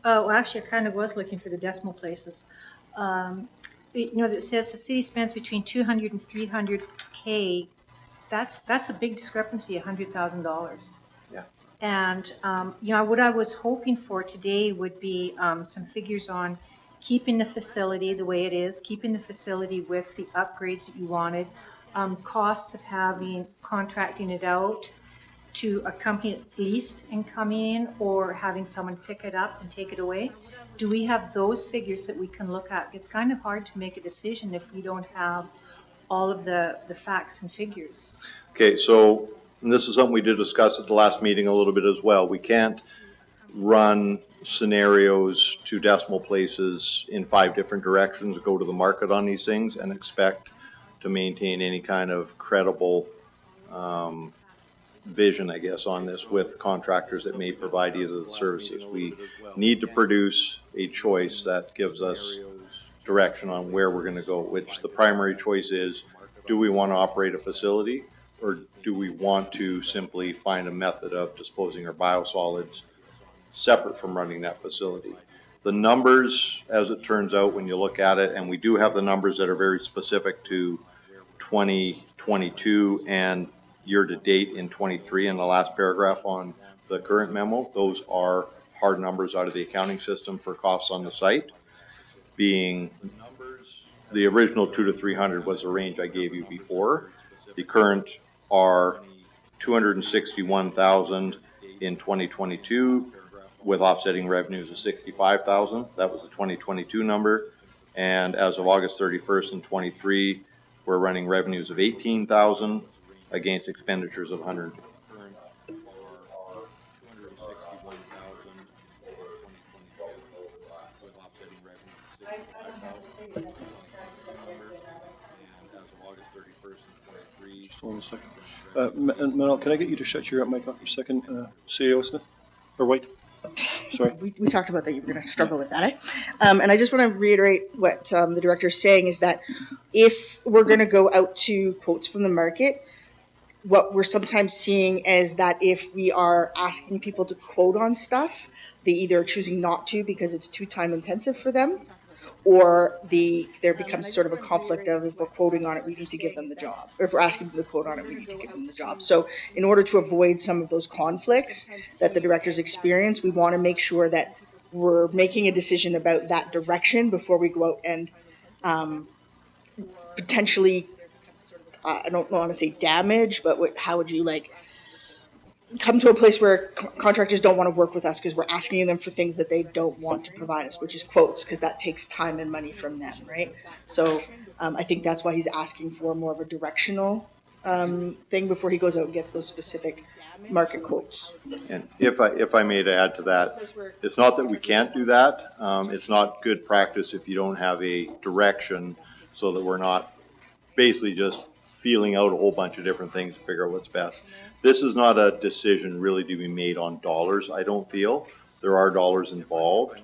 Well, actually, I kind of was looking for the decimal places. That says the city spends between 200 and 300K. That's a big discrepancy, $100,000. Yeah. And, what I was hoping for today would be some figures on keeping the facility the way it is, keeping the facility with the upgrades that you wanted, costs of contracting it out to a company that's leased and coming in, or having someone pick it up and take it away. Do we have those figures that we can look at? It's kind of hard to make a decision if we don't have all of the facts and figures. Okay, so this is something we did discuss at the last meeting a little bit as well. We can't run scenarios to decimal places in 5 different directions, go to the market on these things and expect to maintain any kind of credible vision, I guess, on this with contractors that may provide these as services. We need to produce a choice that gives us direction on where we're going to go, which the primary choice is, do we want to operate a facility, or do we want to simply find a method of disposing our biosolids separate from running that facility? The numbers, as it turns out, when you look at it, and we do have the numbers that are very specific to 2022 and year to date in 23 in the last paragraph on the current memo, those are hard numbers out of the accounting system for costs on the site. Being the original 200 to 300 was the range I gave you before. The current are 261,000 in 2022 with offsetting revenues of 65,000. That was the 2022 number. And as of August 31st in 23, we're running revenues of 18,000 against expenditures of 100. Hold on a second. Mel, can I get you to shut your mic off for a second, CEO Smith? Or White? Sorry. We talked about that. You were going to struggle with that, eh? And I just want to reiterate what the director is saying is that if we're going to go out to quotes from the market, what we're sometimes seeing is that if we are asking people to quote on stuff, they either are choosing not to because it's too time intensive for them, or there becomes sort of a conflict of, if we're quoting on it, we need to give them the job. Or if we're asking them to quote on it, we need to give them the job. So in order to avoid some of those conflicts that the directors experience, we want to make sure that we're making a decision about that direction before we go out and potentially, I don't want to say damage, but how would you come to a place where contractors don't want to work with us because we're asking them for things that they don't want to provide us, which is quotes, because that takes time and money from them, right? So I think that's why he's asking for more of a directional thing before he goes out and gets those specific market quotes. And if I may to add to that, it's not that we can't do that. It's not good practice if you don't have a direction, so that we're not basically just feeling out a whole bunch of different things to figure out what's best. This is not a decision really to be made on dollars, I don't feel. There are dollars involved,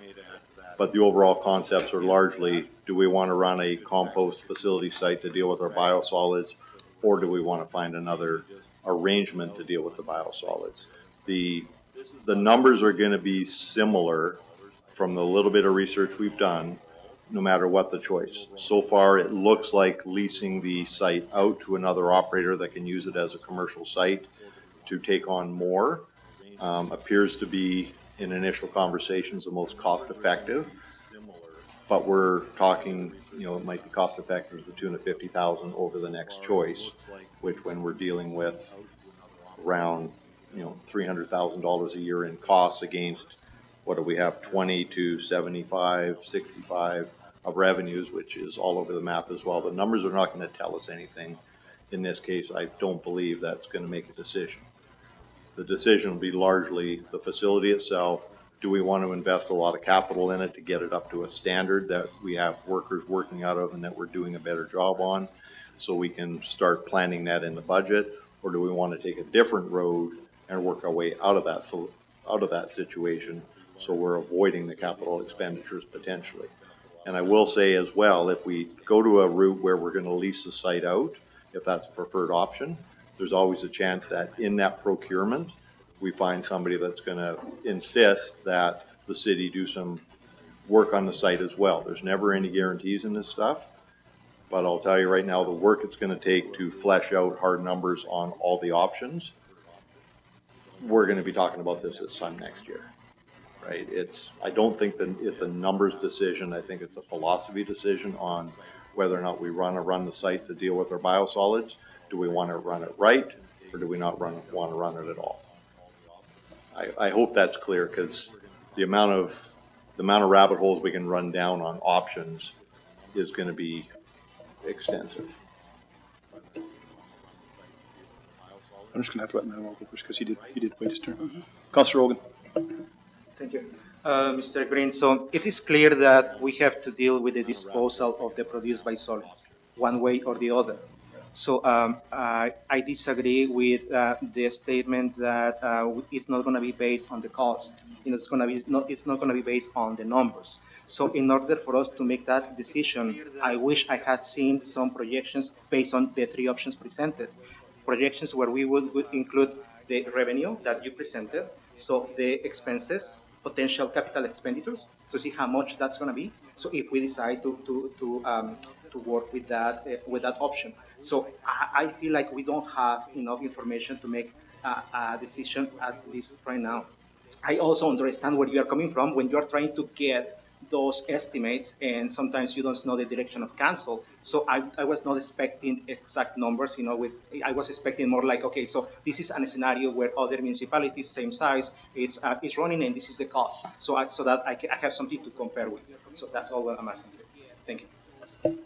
but the overall concepts are largely, do we want to run a compost facility site to deal with our biosolids, or do we want to find another arrangement to deal with the biosolids? The numbers are going to be similar from the little bit of research we've done, no matter what the choice. So far, it looks like leasing the site out to another operator that can use it as a commercial site to take on more appears to be, in initial conversations, the most cost effective. But we're talking, it might be cost effective to the tune of $50,000 over the next choice, which when we're dealing with around, $300,000 a year in costs against, what do we have, 20 to 75, 65 of revenues, which is all over the map as well. The numbers are not going to tell us anything. In this case, I don't believe that's going to make a decision. The decision will be largely the facility itself. Do we want to invest a lot of capital in it to get it up to a standard that we have workers working out of and that we're doing a better job on, so we can start planning that in the budget? Or do we want to take a different road and work our way out of that situation, so we're avoiding the capital expenditures potentially? And I will say as well, if we go to a route where we're going to lease the site out, if that's a preferred option, there's always a chance that in that procurement, we find somebody that's going to insist that the city do some work on the site as well. There's never any guarantees in this stuff, but I'll tell you right now, the work it's going to take to flesh out hard numbers on all the options, we're going to be talking about this time next year, right? I don't think that it's a numbers decision. I think it's a philosophy decision on whether or not we run the site to deal with our biosolids. Do we want to run it right, or do we not want to run it at all? I hope that's clear, because the amount of rabbit holes we can run down on options is going to be extensive. I'm just going to have to let Manuel go first because he did wait his turn. Councillor Hogan. Thank you. Mr. Green, so it is clear that we have to deal with the disposal of the produced biosolids, one way or the other. So I disagree with the statement that it's not going to be based on the cost. It's not going to be based on the numbers. So in order for us to make that decision, I wish I had seen some projections based on the three options presented. Projections where we would include the revenue that you presented, so the expenses, potential capital expenditures, to see how much that's going to be. So if we decide to work with that option, so I feel like we don't have enough information to make a decision at least right now. I also understand where you are coming from when you are trying to get those estimates, and sometimes you don't know the direction of council. So I was not expecting exact numbers, I was expecting more like, okay, so this is a scenario where other municipalities, same size, it's running, and this is the cost. So that I have something to compare with. So that's all I'm asking. Thank you.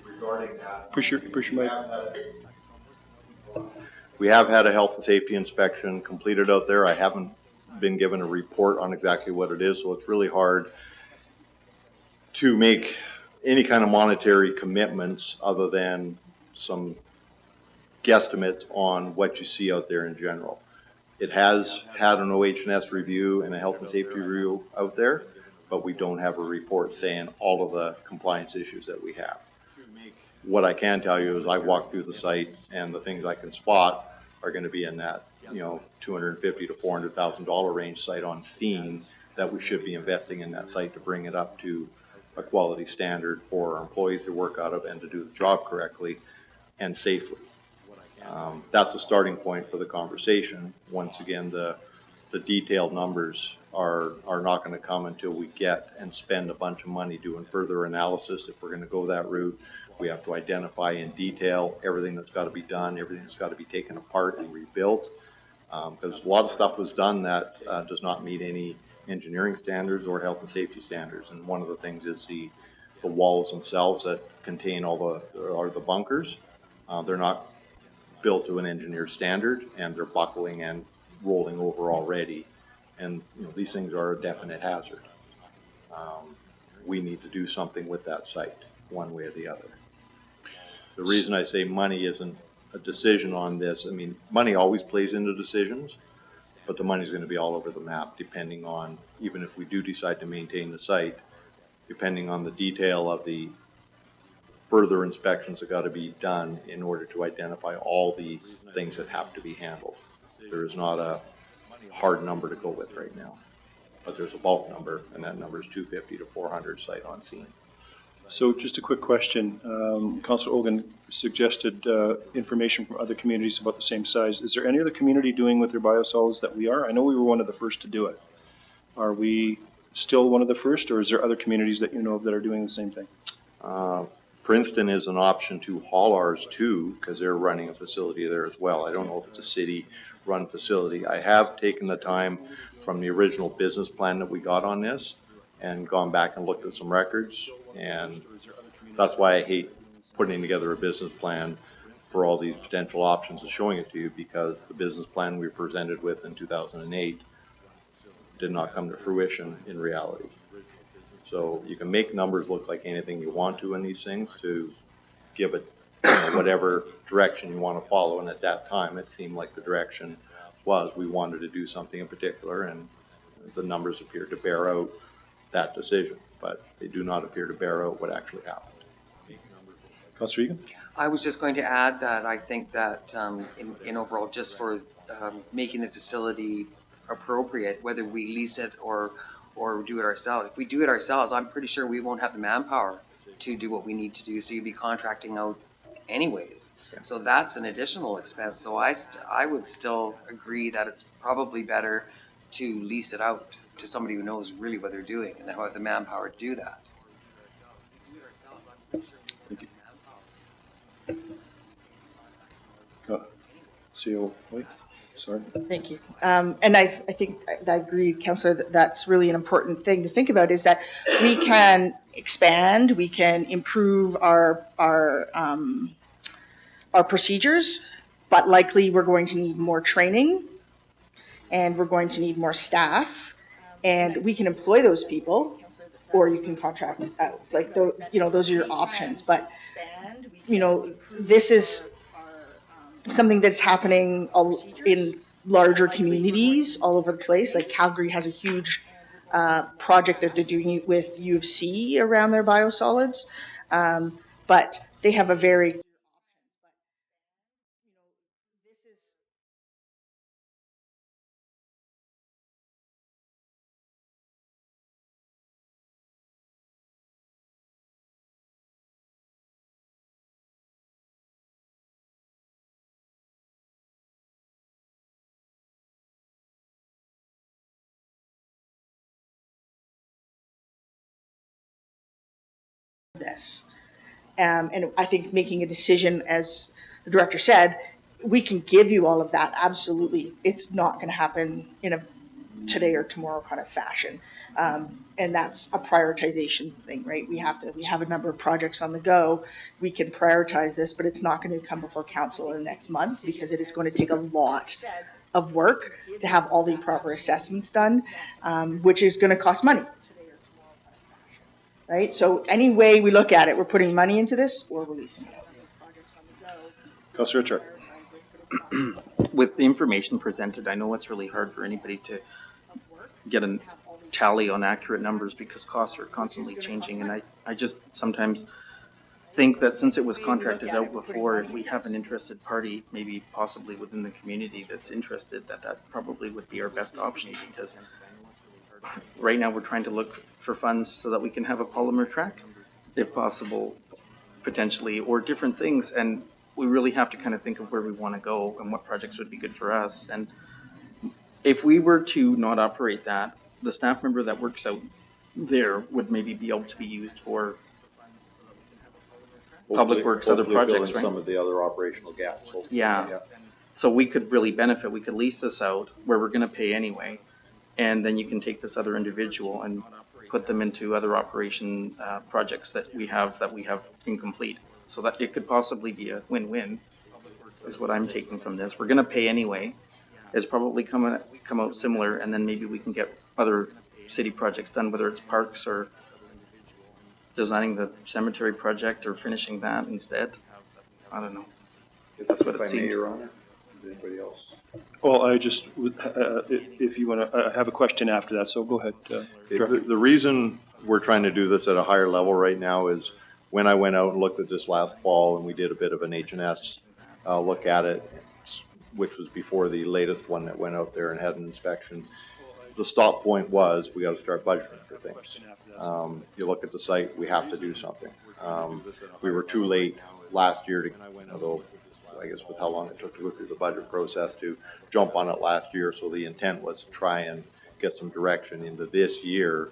Regarding that, Push your mic. We have had a health and safety inspection completed out there. I haven't been given a report on exactly what it is, so it's really hard to make any kind of monetary commitments other than some guesstimates on what you see out there in general. It has had an OH&S review and a health and safety review out there, but we don't have a report saying all of the compliance issues that we have. What I can tell you is I walked through the site, and the things I can spot are going to be in that $250,000 to $400,000 range sight on theme that we should be investing in that site to bring it up to a quality standard for our employees to work out of and to do the job correctly and safely. That's a starting point for the conversation. Once again, the detailed numbers are not going to come until we get and spend a bunch of money doing further analysis. If we're going to go that route, we have to identify in detail everything that's got to be done, everything that's got to be taken apart and rebuilt. Because a lot of stuff was done that does not meet any engineering standards or health and safety standards. And one of the things is the walls themselves that contain all the bunkers. They're not built to an engineer standard, and they're buckling and rolling over already. And these things are a definite hazard. We need to do something with that site, one way or the other. The reason I say money isn't a decision on this, I mean, money always plays into decisions, but the money's going to be all over the map depending on, even if we do decide to maintain the site, depending on the detail of the further inspections that got to be done in order to identify all the things that have to be handled. There is not a hard number to go with right now, but there's a bulk number, and that number is 250 to 400 sight on scene. So just a quick question. Councillor Hogan suggested information from other communities about the same size. Is there any other community doing with their biosolids that we are? I know we were one of the first to do it. Are we still one of the first, or is there other communities that you know of that are doing the same thing? Princeton is an option to haul ours too, because they're running a facility there as well. I don't know if it's a city-run facility. I have taken the time from the original business plan that we got on this and gone back and looked at some records, and that's why I hate putting together a business plan for all these potential options and showing it to you, because the business plan we presented with in 2008 did not come to fruition in reality. So you can make numbers look like anything you want to in these things to give it whatever direction you want to follow, and at that time it seemed like the direction was we wanted to do something in particular, and the numbers appear to bear out that decision, but they do not appear to bear out what actually happened. Councillor Egan? I was just going to add that I think that in overall, just for making the facility appropriate, whether we lease it or do it ourselves. If we do it ourselves, I'm pretty sure we won't have the manpower to do what we need to do, so you'd be contracting out anyways. So that's an additional expense. So I would still agree that it's probably better to lease it out to somebody who knows really what they're doing and have the manpower to do that. Thank you. CO, wait, sorry. Thank you. And I think I agree, Councillor, that that's really an important thing to think about, is that we can expand, we can improve our procedures, but likely we're going to need more training and we're going to need more staff, and we can employ those people or you can contract out. Like, those, you know, those are your options. But, you know, this is something that's happening in larger communities all over the place. Like Calgary has a huge project that they're doing with U of C around their biosolids, but they have a very this. And I think making a decision, as the director said, we can give you all of that. Absolutely. It's not going to happen in a today or tomorrow kind of fashion. And that's a prioritization thing, right? We have a number of projects on the go. We can prioritize this, but it's not going to come before council in the next month, because it is going to take a lot of work to have all the proper assessments done, which is going to cost money. Right? So any way we look at it, we're putting money into this or releasing it. Councillor Richard. With the information presented, I know it's really hard for anybody to get a tally on accurate numbers because costs are constantly changing, and I just sometimes think that since it was contracted out before, if we have an interested party, maybe possibly within the community that's interested, that probably would be our best option, because right now we're trying to look for funds so that we can have a polymer track, if possible, potentially, or different things, and we really have to kind of think of where we want to go and what projects would be good for us. And if we were to not operate that, the staff member that works out there would maybe be able to be used for public works, other projects, right? Some of the other operational gaps. Yeah. So we could really benefit. We could lease this out where we're going to pay anyway, and then you can take this other individual and put them into other operation projects that we have incomplete. So that it could possibly be a win-win, is what I'm taking from this. We're going to pay anyway. It's probably come out similar, and then maybe we can get other city projects done, whether it's parks or designing the cemetery project or finishing that instead. I don't know. That's what it seems. Your Honor. Anybody else? Well, I just, if you want to, I have a question after that, so go ahead. The reason we're trying to do this at a higher level right now is when I went out and looked at this last fall, and we did a bit of an H&S look at it, which was before the latest one that went out there and had an inspection. The stop point was, we got to start budgeting for things. You look at the site, we have to do something. We were too late last year to, although I guess with how long it took to go through the budget process, to jump on it last year. So the intent was to try and get some direction into this year,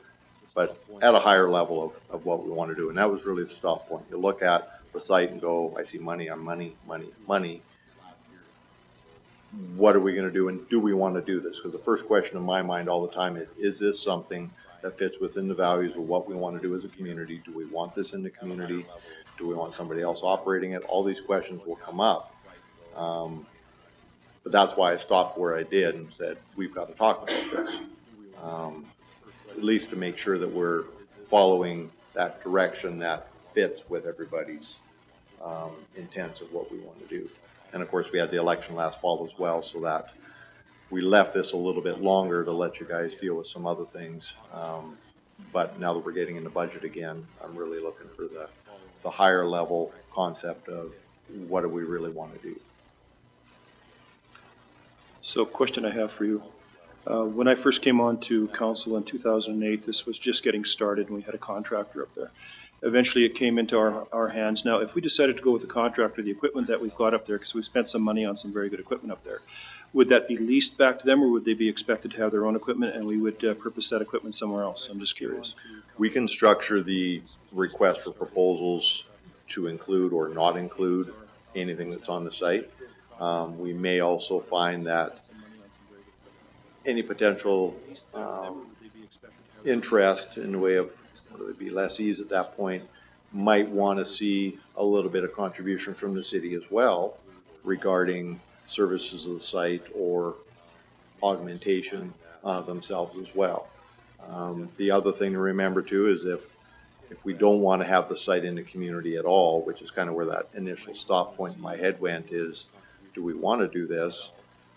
but at a higher level of what we want to do. And that was really the stop point. You look at the site and go, I see money on money, money, money. What are we going to do, and do we want to do this? Because the first question in my mind all the time is this something that fits within the values of what we want to do as a community? Do we want this in the community? Do we want somebody else operating it? All these questions will come up. But that's why I stopped where I did and said, we've got to talk about this. At least to make sure that we're following that direction that fits with everybody's intents of what we want to do. And of course, we had the election last fall as well, so that we left this a little bit longer to let you guys deal with some other things. But now that we're getting in the budget again, I'm really looking for the higher level concept of what do we really want to do. So question I have for you, When I first came on to council in 2008, this was just getting started and we had a contractor up there. Eventually it came into our hands. Now, if we decided to go with the contractor, the equipment that we've got up there, because we've spent some money on some very good equipment up there, would that be leased back to them or would they be expected to have their own equipment and we would purpose that equipment somewhere else? I'm just curious. We can structure the request for proposals to include or not include anything that's on the site. We may also find that any potential interest in the way of whether it be lessees at that point might want to see a little bit of contribution from the city as well regarding services of the site or augmentation themselves as well. The other thing to remember too is if we don't want to have the site in the community at all, which is kind of where that initial stop point in my head went, is do we want to do this?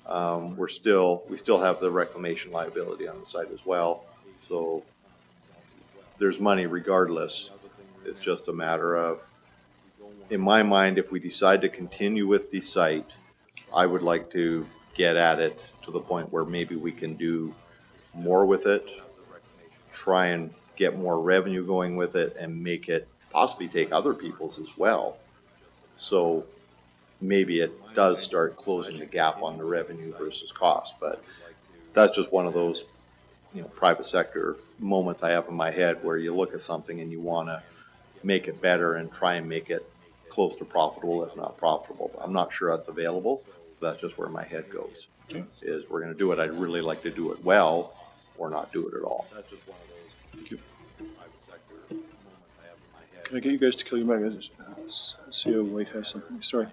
We still have the reclamation liability on the site as well. So there's money regardless. It's just a matter of, in my mind, if we decide to continue with the site, I would like to get at it to the point where maybe we can do more with it, try and get more revenue going with it, and make it possibly take other people's as well. So maybe it does start closing the gap on the revenue versus cost. But that's just one of those, private sector moments I have in my head where you look at something and you want to make it better and try and make it close to profitable, if not profitable. I'm not sure that's available. That's just where my head goes. Okay. Is we're going to do it. I'd really like to do it well, or not do it at all. That's just one of those. Thank you. Can I get you guys to kill your mic? CEO White has something. Sorry.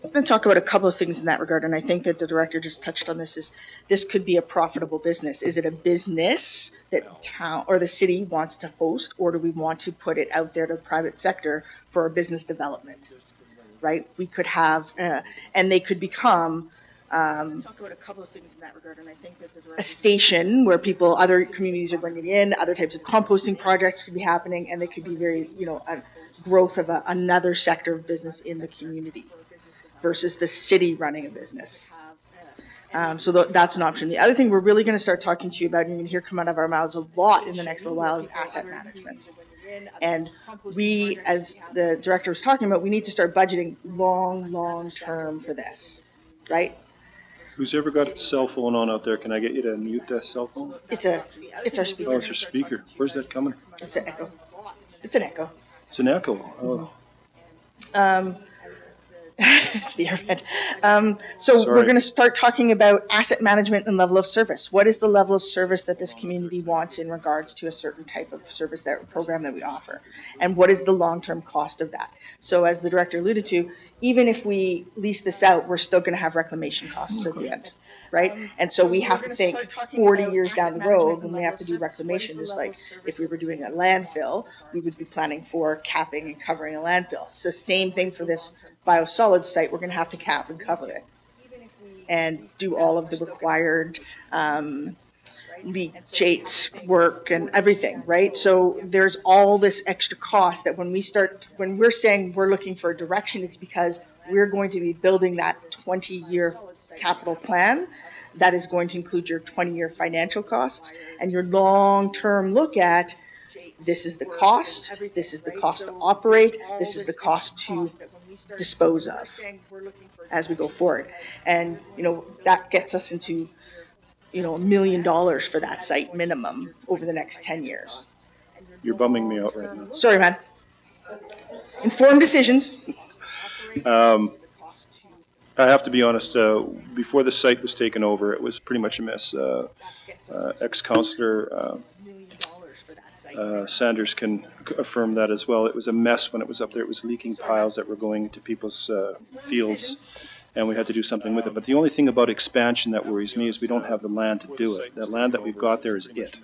I'm going to talk about a couple of things in that regard, and I think that the director just touched on this. Is this could be a profitable business? Is it a business that town or the city wants to host, or do we want to put it out there to the private sector for a business development? Right? We could have, and they could become talk about a couple of things in that regard, and I think that a station where other communities are bringing in, other types of composting projects could be happening, and they could be very, a growth of another sector of business in the community versus the city running a business. So that's an option. The other thing we're really going to start talking to you about, and you're going to hear come out of our mouths a lot in the next little while, is asset management. And we, as the director was talking about, we need to start budgeting long term for this, right? Who's ever got a cell phone on out there? Can I get you to mute that cell phone? It's our speaker. Oh, it's your speaker. Where's that coming? It's an echo. It's an echo. It's an echo. Oh. It's the air vent. So Sorry. We're going to start talking about asset management and level of service. What is the level of service that this community wants in regards to a certain type of service program that we offer? And what is the long-term cost of that? So as the director alluded to, even if we lease this out, we're still going to have reclamation costs at the end, right? And so we have to think 40 years down the road when we have to do reclamation, just like if we were doing a landfill, we would be planning for capping and covering a landfill. It's the same thing for this biosolids site. We're going to have to cap and cover it and do all of the required leachate work and everything, right? So there's all this extra cost that when we're saying we're looking for a direction, it's because we're going to be building that 20-year capital plan that is going to include your 20-year financial costs and your long-term look at this is the cost, this is the cost to operate, this is the cost to dispose of as we go forward. And, that gets us into, $1 million for that site minimum over the next 10 years. You're bumming me out right now. Sorry, man. Informed decisions. I have to be honest, before the site was taken over, it was pretty much a mess. Ex-councillor Sanders can affirm that as well. It was a mess when it was up there. It was leaking piles that were going into people's fields, and we had to do something with it. But the only thing about expansion that worries me is we don't have the land to do it. That land that we've got there is it.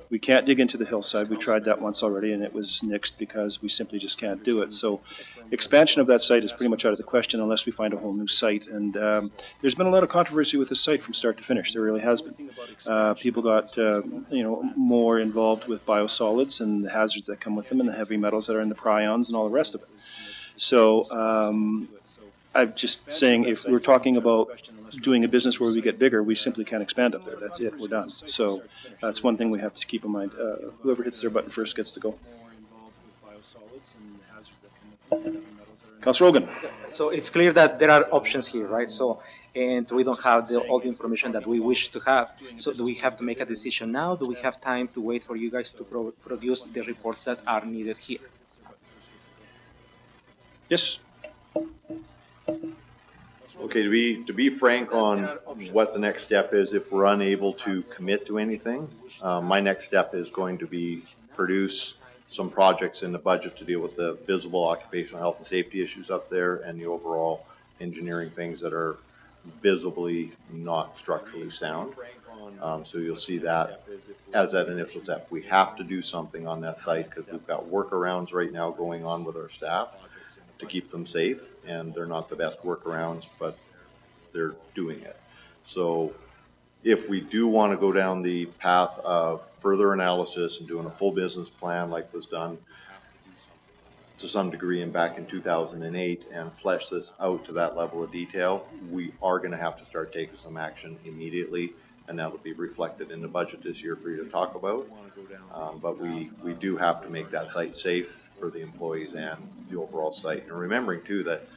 We can't dig into the hillside. We tried that once already, and it was nixed because we simply just can't do it. So expansion of that site is pretty much out of the question unless we find a whole new site. And there's been a lot of controversy with the site from start to finish. There really has been. People got more involved with biosolids and the hazards that come with them and the heavy metals that are in the prions and all the rest of it. So I'm just saying, if we're talking about doing a business where we get bigger, we simply can't expand up there. That's it, we're done. So that's one thing we have to keep in mind. Whoever hits their button first gets to go. Councillor Rogan. So it's clear that there are options here, right? So, and we don't have all the information that we wish to have. So do we have to make a decision now? Do we have time to wait for you guys to produce the reports that are needed here? Yes? Okay, to be frank on what the next step is, if we're unable to commit to anything, my next step is going to be produce some projects in the budget to deal with the visible occupational health and safety issues up there and the overall engineering things that are visibly not structurally sound. So you'll see that as that initial step. We have to do something on that site because we've got workarounds right now going on with our staff to keep them safe, and they're not the best workarounds, but they're doing it. So if we do want to go down the path of further analysis and doing a full business plan like was done to some degree in back in 2008 and flesh this out to that level of detail, we are going to have to start taking some action immediately, and that will be reflected in the budget this year for you to talk about. But we do have to make that site safe for the employees and the overall site. And remembering too that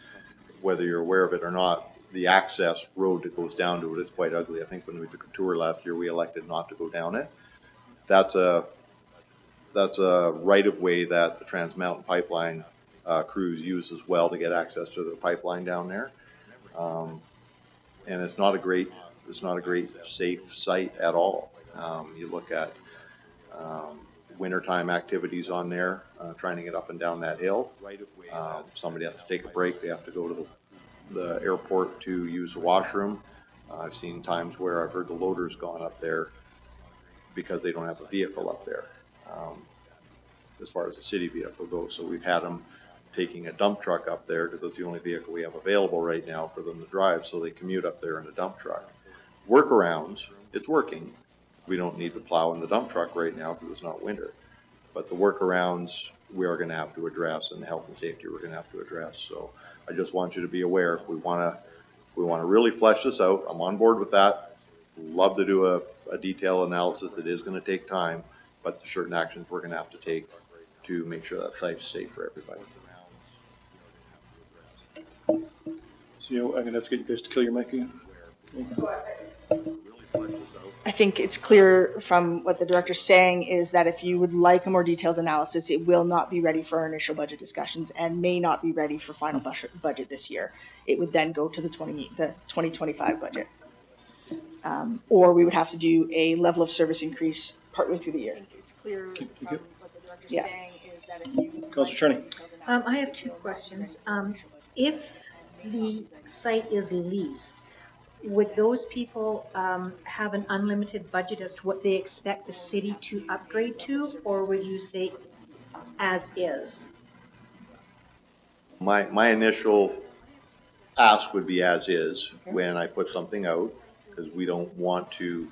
whether you're aware of it or not, the access road that goes down to it is quite ugly. I think when we took a tour last year, we elected not to go down it. That's a right of way that the Trans Mountain Pipeline crews use as well to get access to the pipeline down there. And it's not a great safe site at all. You look at wintertime activities on there, trying to get up and down that hill. Somebody has to take a break. They have to go to the airport to use the washroom. I've seen times where I've heard the loader's gone up there because they don't have a vehicle up there, as far as the city vehicle goes. So we've had them taking a dump truck up there because it's the only vehicle we have available right now for them to drive, so they commute up there in a dump truck. Workarounds, it's working. We don't need to plow in the dump truck right now because it's not winter. But the workarounds we are going to have to address, and the health and safety we're going to have to address. So I just want you to be aware, if we want to really flesh this out, I'm on board with that. Love to do a detailed analysis. It is going to take time, but there's certain actions we're going to have to take to make sure that site's safe for everybody. So I'm going to have to get you guys to kill your mic again. I think it's clear from what the director's saying is that if you would like a more detailed analysis, it will not be ready for our initial budget discussions and may not be ready for final budget this year. It would then go to the 2025 budget. Or we would have to do a level of service increase partway through the year. It's clear from what the director's saying is that if you would Councillor Cherney. I have two questions. If the site is leased, would those people have an unlimited budget as to what they expect the city to upgrade to, or would you say as is? My initial ask would be as is. Okay. When I put something out, because we don't want to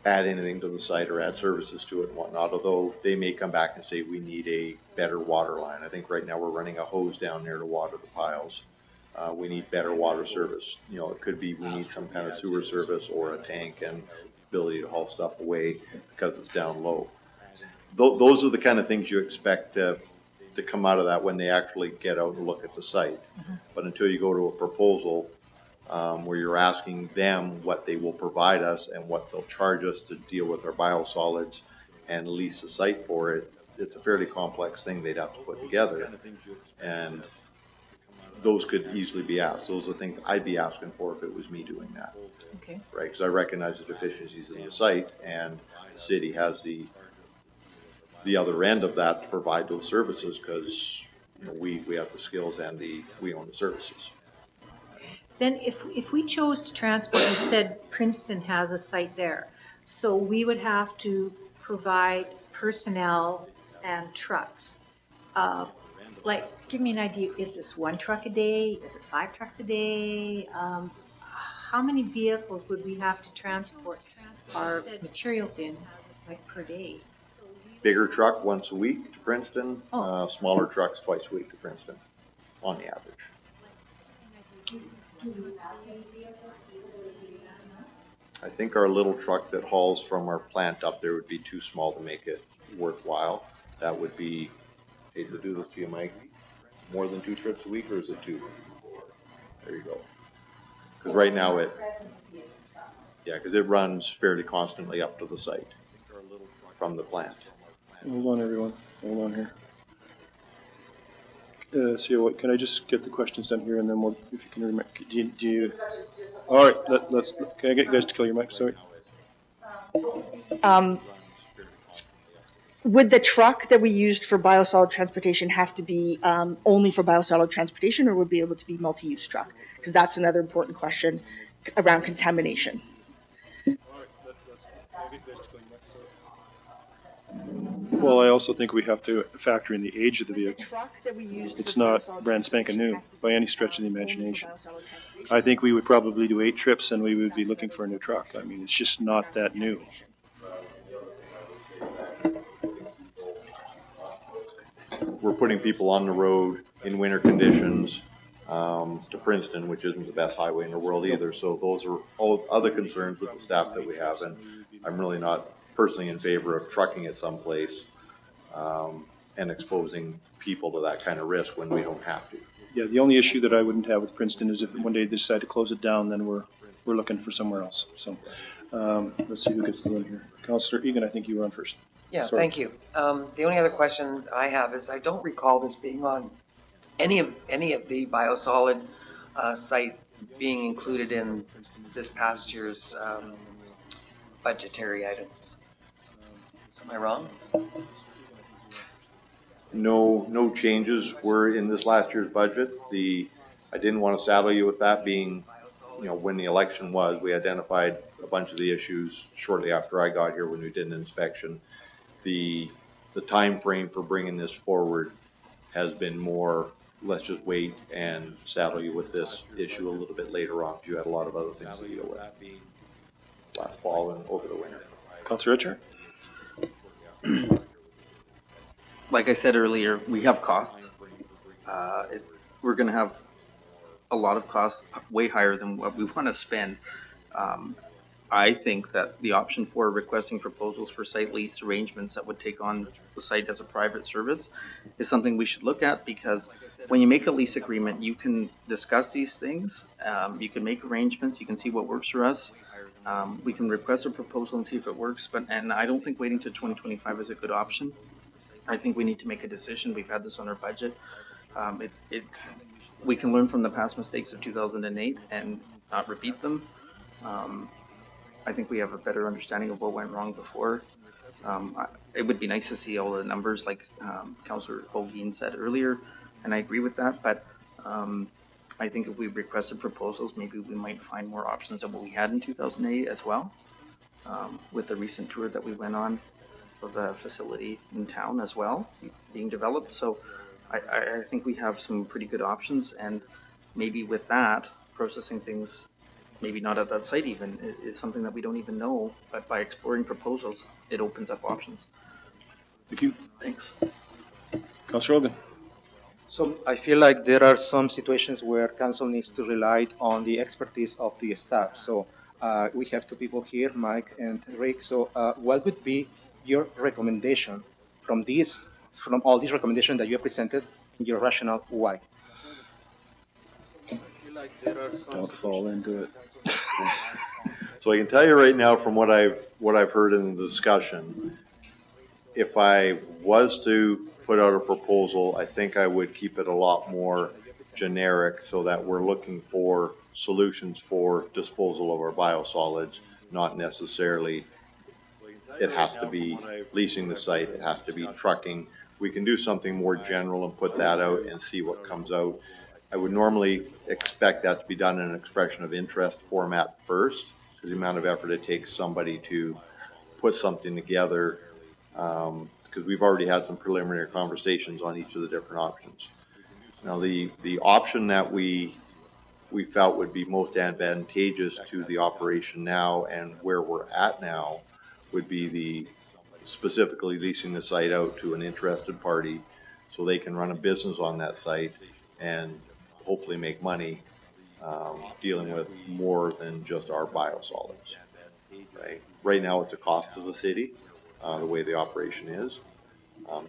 add anything to the site or add services to it and whatnot, although they may come back and say we need a better water line. I think right now we're running a hose down there to water the piles. We need better water service. You know, it could be we need some kind of sewer service or a tank and ability to haul stuff away because it's down low. Those are the kind of things you expect to come out of that when they actually get out and look at the site. Mm-hmm. But until you go to a proposal where you're asking them what they will provide us and what they'll charge us to deal with our biosolids and lease a site for it, it's a fairly complex thing they'd have to put together. And those could easily be asked. Those are the things I'd be asking for if it was me doing that. Okay. Right, because I recognize the deficiencies in the site, and the city has the other end of that to provide those services because we have the skills and we own the services. Then if we chose to transport, you said Princeton has a site there, so we would have to provide personnel and trucks. Like, give me an idea, is this one truck a day? Is it 5 trucks a day? How many vehicles would we have to transport our materials in, like, per day? Bigger truck once a week to Princeton, Oh. smaller trucks twice a week to Princeton, on the average. I think our little truck that hauls from our plant up there would be too small to make it worthwhile. That would be, hate to do this to you, Mike, more than 2 trips a week, or is it 2? There you go. Because right now because it runs fairly constantly up to the site from the plant. Hold on, everyone. Hold on here. So what, can I just get the questions done here, and then we'll, if you can remember, do you all right, let's, can I get you guys to kill your mic? Sorry. Would the truck that we used for biosolid transportation have to be only for biosolid transportation, or would it be able to be multi-use truck? Because that's another important question around contamination. Well, I also think we have to factor in the age of the The vehicle. truck that we used It's for not biosolid brand spanking new transportation by any have to stretch of the be only for imagination. biosolid transportation? I think we would probably do 8 trips and we would be looking for a new truck. I mean, it's just not that new. We're putting people on the road in winter conditions to Princeton, which isn't the best highway in the world either. So those are all other concerns with the staff that we have, and I'm really not personally in favor of trucking it someplace and exposing people to that kind of risk when we don't have to. Yeah, the only issue that I wouldn't have with Princeton is if one day they decide to close it down, then we're looking for somewhere else. So let's see who gets the win here. Councillor Egan, I think you were on first. Yeah, Sorry. thank you. The only other question I have is I don't recall this being on any of the biosolid site being included in this past year's budgetary items. Am I wrong? No changes were in this last year's budget. I didn't want to saddle you with that being, when the election was, we identified a bunch of the issues shortly after I got here when we did an inspection. The time frame for bringing this forward has been more, let's just wait and saddle you with this issue a little bit later on, because you had a lot of other things to deal with last fall and over the winter. Councillor Richard? Like I said earlier, we have costs. We're going to have a lot of costs, way higher than what we want to spend. I think that the option for requesting proposals for site lease arrangements that would take on the site as a private service is something we should look at, because when you make a lease agreement, you can discuss these things. You can make arrangements. You can see what works for us. We can request a proposal and see if it works. And I don't think waiting to 2025 is a good option. I think we need to make a decision. We've had this on our budget. We can learn from the past mistakes of 2008 and not repeat them. I think we have a better understanding of what went wrong before. It would be nice to see all the numbers, like Councillor Holguin said earlier, and I agree with that. But I think if we requested proposals, maybe we might find more options than what we had in 2008 as well. With the recent tour that we went on of the facility in town as well, being developed. So I think we have some pretty good options, and maybe with that, processing things, maybe not at that site even, is something that we don't even know, but by exploring proposals, it opens up options. Thank you. Thanks. Councillor Hogan? So I feel like there are some situations where council needs to rely on the expertise of the staff. So we have 2 people here, Mike and Rick. So what would be your recommendation from all these recommendations that you have presented, your rationale why? I feel like there are some Don't fall into it. So I can tell you right now from what I've heard in the discussion, if I was to put out a proposal, I think I would keep it a lot more generic so that we're looking for solutions for disposal of our biosolids, not necessarily it has to be leasing the site, it has to be trucking. We can do something more general and put that out and see what comes out. I would normally expect that to be done in an expression of interest format first, because the amount of effort it takes somebody to put something together, because we've already had some preliminary conversations on each of the different options. Now, the option that we felt would be most advantageous to the operation now and where we're at now would be specifically leasing the site out to an interested party so they can run a business on that site and hopefully make money dealing with more than just our biosolids, right? Right now, it's a cost to the city, the way the operation is.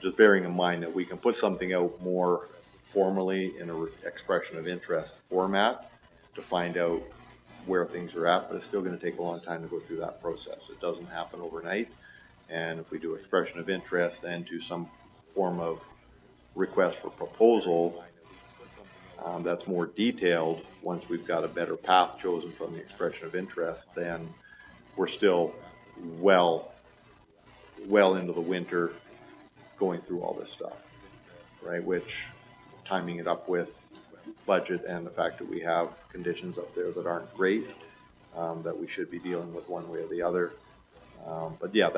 Just bearing in mind that we can put something out more formally in an expression of interest format to find out where things are at, but it's still going to take a long time to go through that process. It doesn't happen overnight. And if we do expression of interest and to some form of request for proposal, that's more detailed. Once we've got a better path chosen from the expression of interest, then we're still well into the winter going through all this stuff, right? Which, timing it up with budget and the fact that we have conditions up there that aren't great, that we should be dealing with one way or the other. But yeah,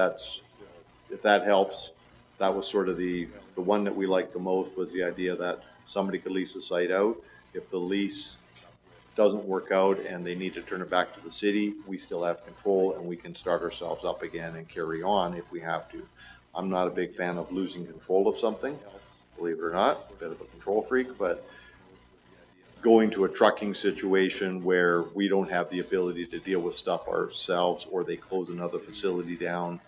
if that helps, that was sort of the one that we liked the most, was the idea that somebody could lease the site out. If the lease doesn't work out and they need to turn it back to the city, we still have control and we can start ourselves up again and carry on if we have to. I'm not a big fan of losing control of something, believe it or not, a bit of a control freak, but going to a trucking situation where we don't have the ability to deal with stuff ourselves, or they close another facility down,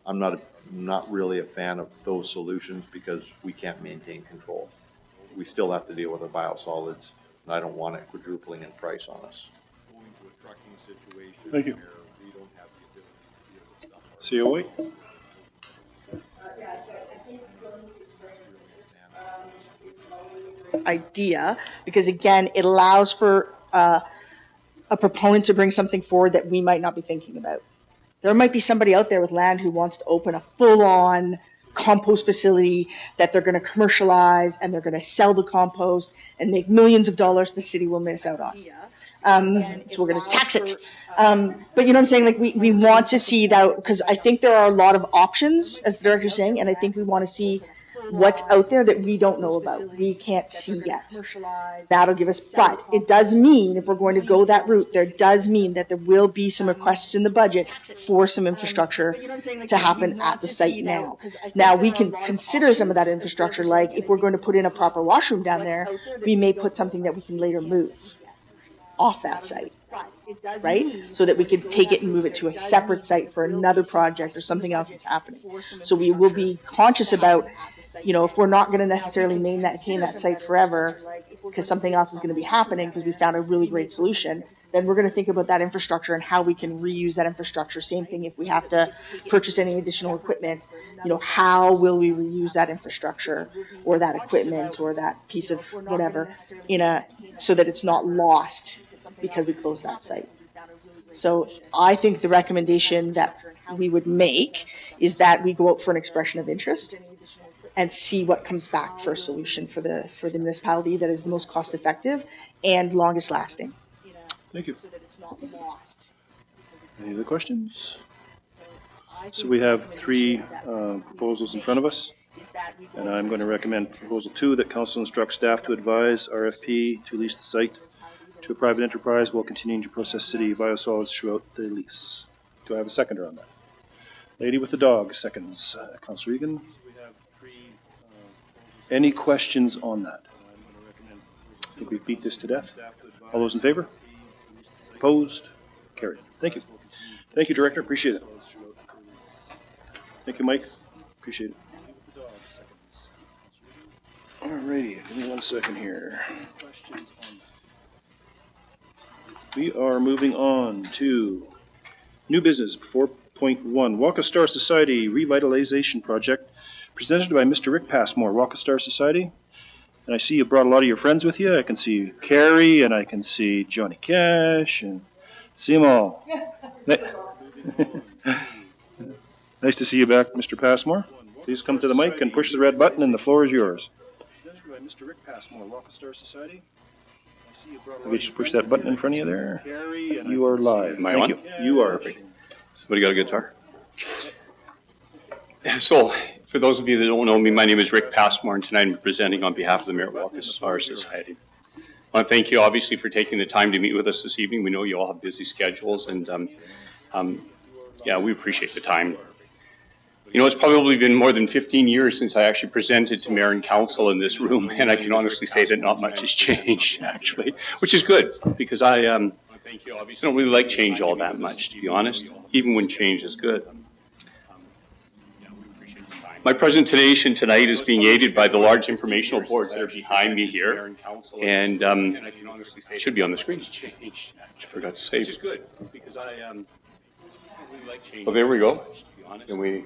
I'm not really a fan of those solutions, because we can't maintain control. We still have to deal with our biosolids, and I don't want it quadrupling in price on us. Going to a trucking situation. Thank you. Where we don't have the ability to deal with stuff COA? Idea, because again, it allows for a proponent to bring something forward that we might not be thinking about. There might be somebody out there with land who wants to open a full-on compost facility that they're going to commercialize, and they're going to sell the compost and make millions of dollars the city will miss out on. So we're going to tax it. But you know what I'm saying? Like we want to see that, because I think there are a lot of options, as the director's saying, and I think we want to see what's out there that we don't know about, we can't see yet. That'll give us, but it does mean, if we're going to go that route, there does mean that there will be some requests in the budget for some infrastructure to happen at the site now. Now, we can consider some of that infrastructure, like if we're going to put in a proper washroom down there, we may put something that we can later move off that site, right? So that we can take it and move it to a separate site for another project or something else that's happening. So we will be conscious about, you know, if we're not going to necessarily maintain that site forever because something else is going to be happening because we found a really great solution, then we're going to think about that infrastructure and how we can reuse that infrastructure. Same thing if we have to purchase any additional equipment, you know, how will we reuse that infrastructure or that equipment or that piece of whatever so that it's not lost because we closed that site. So I think the recommendation that we would make is that we go out for an expression of interest and see what comes back for a solution for the municipality that is the most cost effective and longest lasting. Thank you. Any other questions? So we have three proposals in front of us, and I'm going to recommend proposal 2, that council instruct staff to advise RFP to lease the site to a private enterprise while continuing to process city biosolids throughout the lease. Do I have a seconder on that? Lady with the dog seconds. Councilor Egan. Any questions on that? I think we've beat this to death. All those in favor? Opposed? Carried. Thank you. Thank you, Director. Appreciate it. Thank you, Mike. Appreciate it. Alrighty, give me 1 second here. We are moving on to new business 4.1, Walk of Star Society Revitalization Project, presented by Mr. Rick Passmore, Walk of Star Society. And I see you brought a lot of your friends with you. I can see Carrie, and I can see Johnny Cash, and see them all. Nice to see you back, Mr. Passmore. Please come to the mic and push the red button, and the floor is yours. Presented by Mr. Rick Passmore, Walk of Star Society. I'll get you to push that button in front of you there. You are live. Am I Thank on? you. You are. Perfect. Somebody got a guitar? So, for those of you that don't know me, my name is Rick Passmore, and tonight I'm presenting on behalf of the Merritt Walk of Star Society. I want to thank you, obviously, for taking the time to meet with us this evening. We know you all have busy schedules, and yeah, we appreciate the time. You know, it's probably been more than 15 years since I actually presented to mayor and council in this room, and I can honestly say that not much has changed, actually, which is good, because I don't really like change all that much, to be honest, even when change is good. My presentation tonight is being aided by the large informational boards that are behind me here, and it should be on the screen. I forgot to save it. Oh, there we go. Can we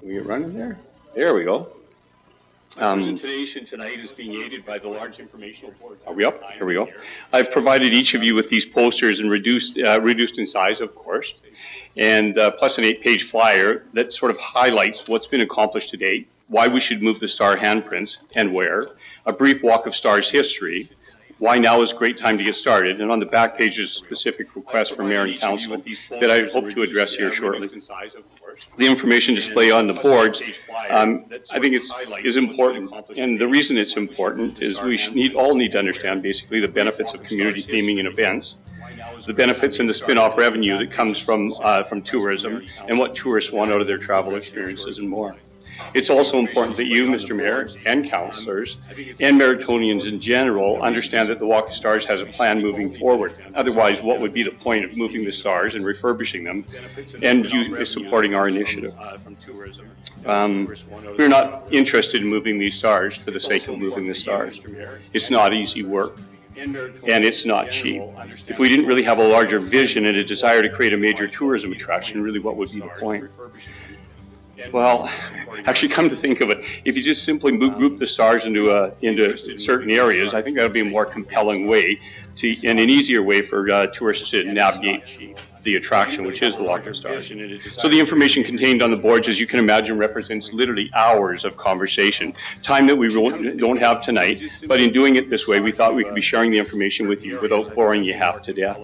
get running there? There we go. Presentation tonight is being aided by the large informational boards. Are we up? Here we go. I've provided each of you with these posters and reduced in size, of course, and plus an 8-page flyer that sort of highlights what's been accomplished to date, why we should move the star handprints and where, a brief walk of stars history, why now is a great time to get started, and on the back page is a specific request from mayor and council that I hope to address here shortly. The information display on the boards, I think is important, and the reason it's important is we all need to understand basically the benefits of community theming and events, the benefits and the spin-off revenue that comes from tourism, and what tourists want out of their travel experiences and more. It's also important that you, Mr. Mayor, and councillors, and Merrittonians in general, understand that the Walk of Stars has a plan moving forward. Otherwise, what would be the point of moving the stars and refurbishing them and you supporting our initiative? We're not interested in moving these stars for the sake of moving the stars. It's not easy work. And it's not cheap. If we didn't really have a larger vision and a desire to create a major tourism attraction, really what would be the point? Well, actually, come to think of it, if you just simply group the stars into certain areas, I think that would be a more compelling way and an easier way for tourists to navigate the attraction, which is the Walk of Stars. So the information contained on the boards, as you can imagine, represents literally hours of conversation, time that we don't have tonight, but in doing it this way, we thought we could be sharing the information with you without boring you half to death.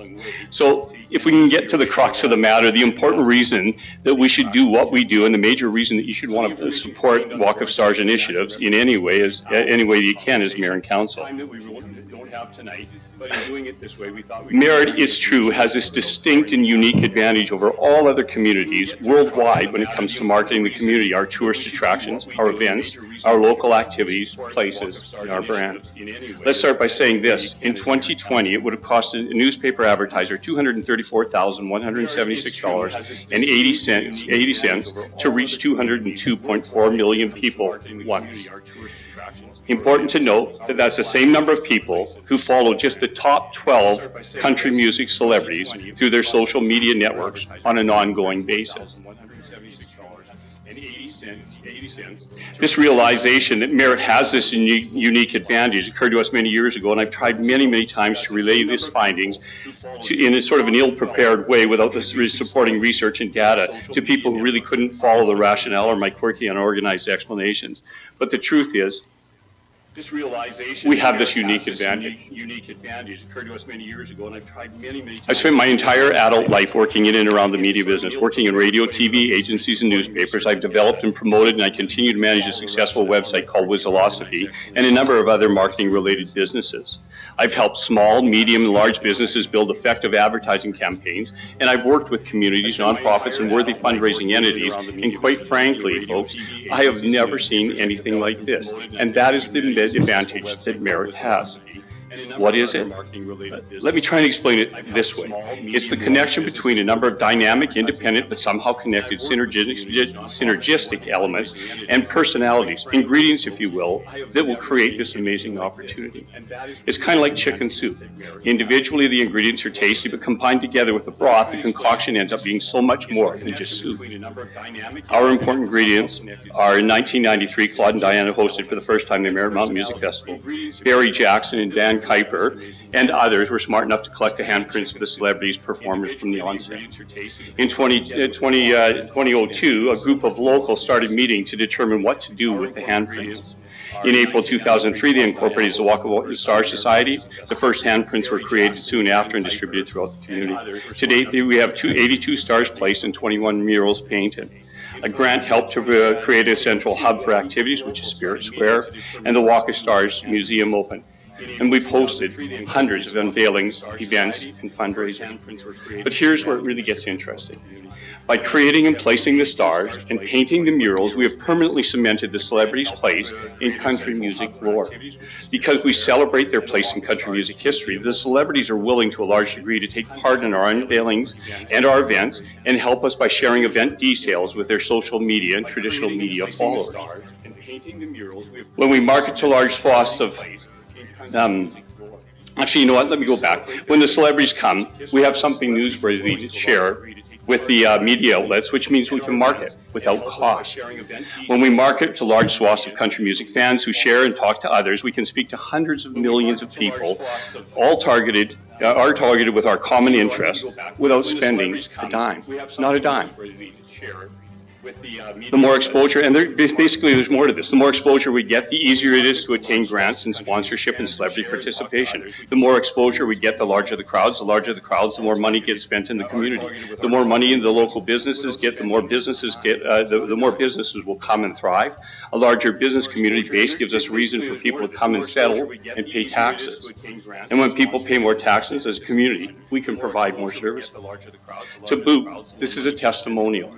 So if we can get to the crux of the matter, the important reason that we should do what we do, and the major reason that you should want to support Walk of Stars initiatives in any way that you can, is mayor and council. Merritt, it's true, has this distinct and unique advantage over all other communities worldwide when it comes to marketing the community, our tourist attractions, our events, our local activities, places, and our brand. Let's start by saying this. In 2020, it would have cost a newspaper advertiser $234,176.80 to reach 202.4 million people once. Important to note that that's the same number of people who follow just the top 12 country music celebrities through their social media networks on an ongoing basis. This realization that Merritt has this unique advantage occurred to us many years ago, and I've tried many times to relay these findings in a sort of an ill-prepared way without the supporting research and data to people who really couldn't follow the rationale or my quirky, unorganized explanations. But the truth is, we have this unique advantage. Occurred to us many years ago, and I've tried many times. I spent my entire adult life working in and around the media business, working in radio, TV, agencies, and newspapers. I've developed and promoted, and I continue to manage a successful website called Wizolosophy and a number of other marketing-related businesses. I've helped small, medium, and large businesses build effective advertising campaigns, and I've worked with communities, nonprofits, and worthy fundraising entities. And quite frankly, folks, I have never seen anything like this, and that is the advantage that Merritt has. What is it? Let me try and explain it this way. It's the connection between a number of dynamic, independent, but somehow connected synergistic elements and personalities, ingredients, if you will, that will create this amazing opportunity. It's kind of like chicken soup. Individually, the ingredients are tasty, but combined together with the broth, the concoction ends up being so much more than just soup. Our important ingredients are, in 1993, Claude and Diana hosted for the first time the Merritt Mountain Music Festival. Barry Jackson and Dan Kuiper and others were smart enough to collect the handprints of the celebrities performers from the onset. In 2002, a group of locals started meeting to determine what to do with the handprints. In April 2003, they incorporated the Walk of Stars Society. The first handprints were created soon after and distributed throughout the community. To date, we have 82 stars placed and 21 murals painted. A grant helped to create a central hub for activities, which is Spirit Square, and the Walk of Stars Museum open. And we've hosted hundreds of unveilings, events, and fundraising. But here's where it really gets interesting. By creating and placing the stars and painting the murals, we have permanently cemented the celebrities' place in country music lore. Because we celebrate their place in country music history, the celebrities are willing to a large degree to take part in our unveilings and our events and help us by sharing event details with their social media and traditional media followers. When we market to large swaths of actually, you know what? Let me go back. When the celebrities come, we have something newsworthy to share with the media outlets, which means we can market without cost. When we market to large swaths of country music fans who share and talk to others, we can speak to hundreds of millions of people, all targeted with our common interests, without spending a dime. Not a dime. The more exposure, and basically there's more to this, the more exposure we get, the easier it is to attain grants and sponsorship and celebrity participation. The more exposure we get, the larger the crowds, the more money gets spent in the community. The more money the local businesses get, the more businesses will come and thrive. A larger business community base gives us reason for people to come and settle and pay taxes. And when people pay more taxes as a community, we can provide more services. To boot, this is a testimonial.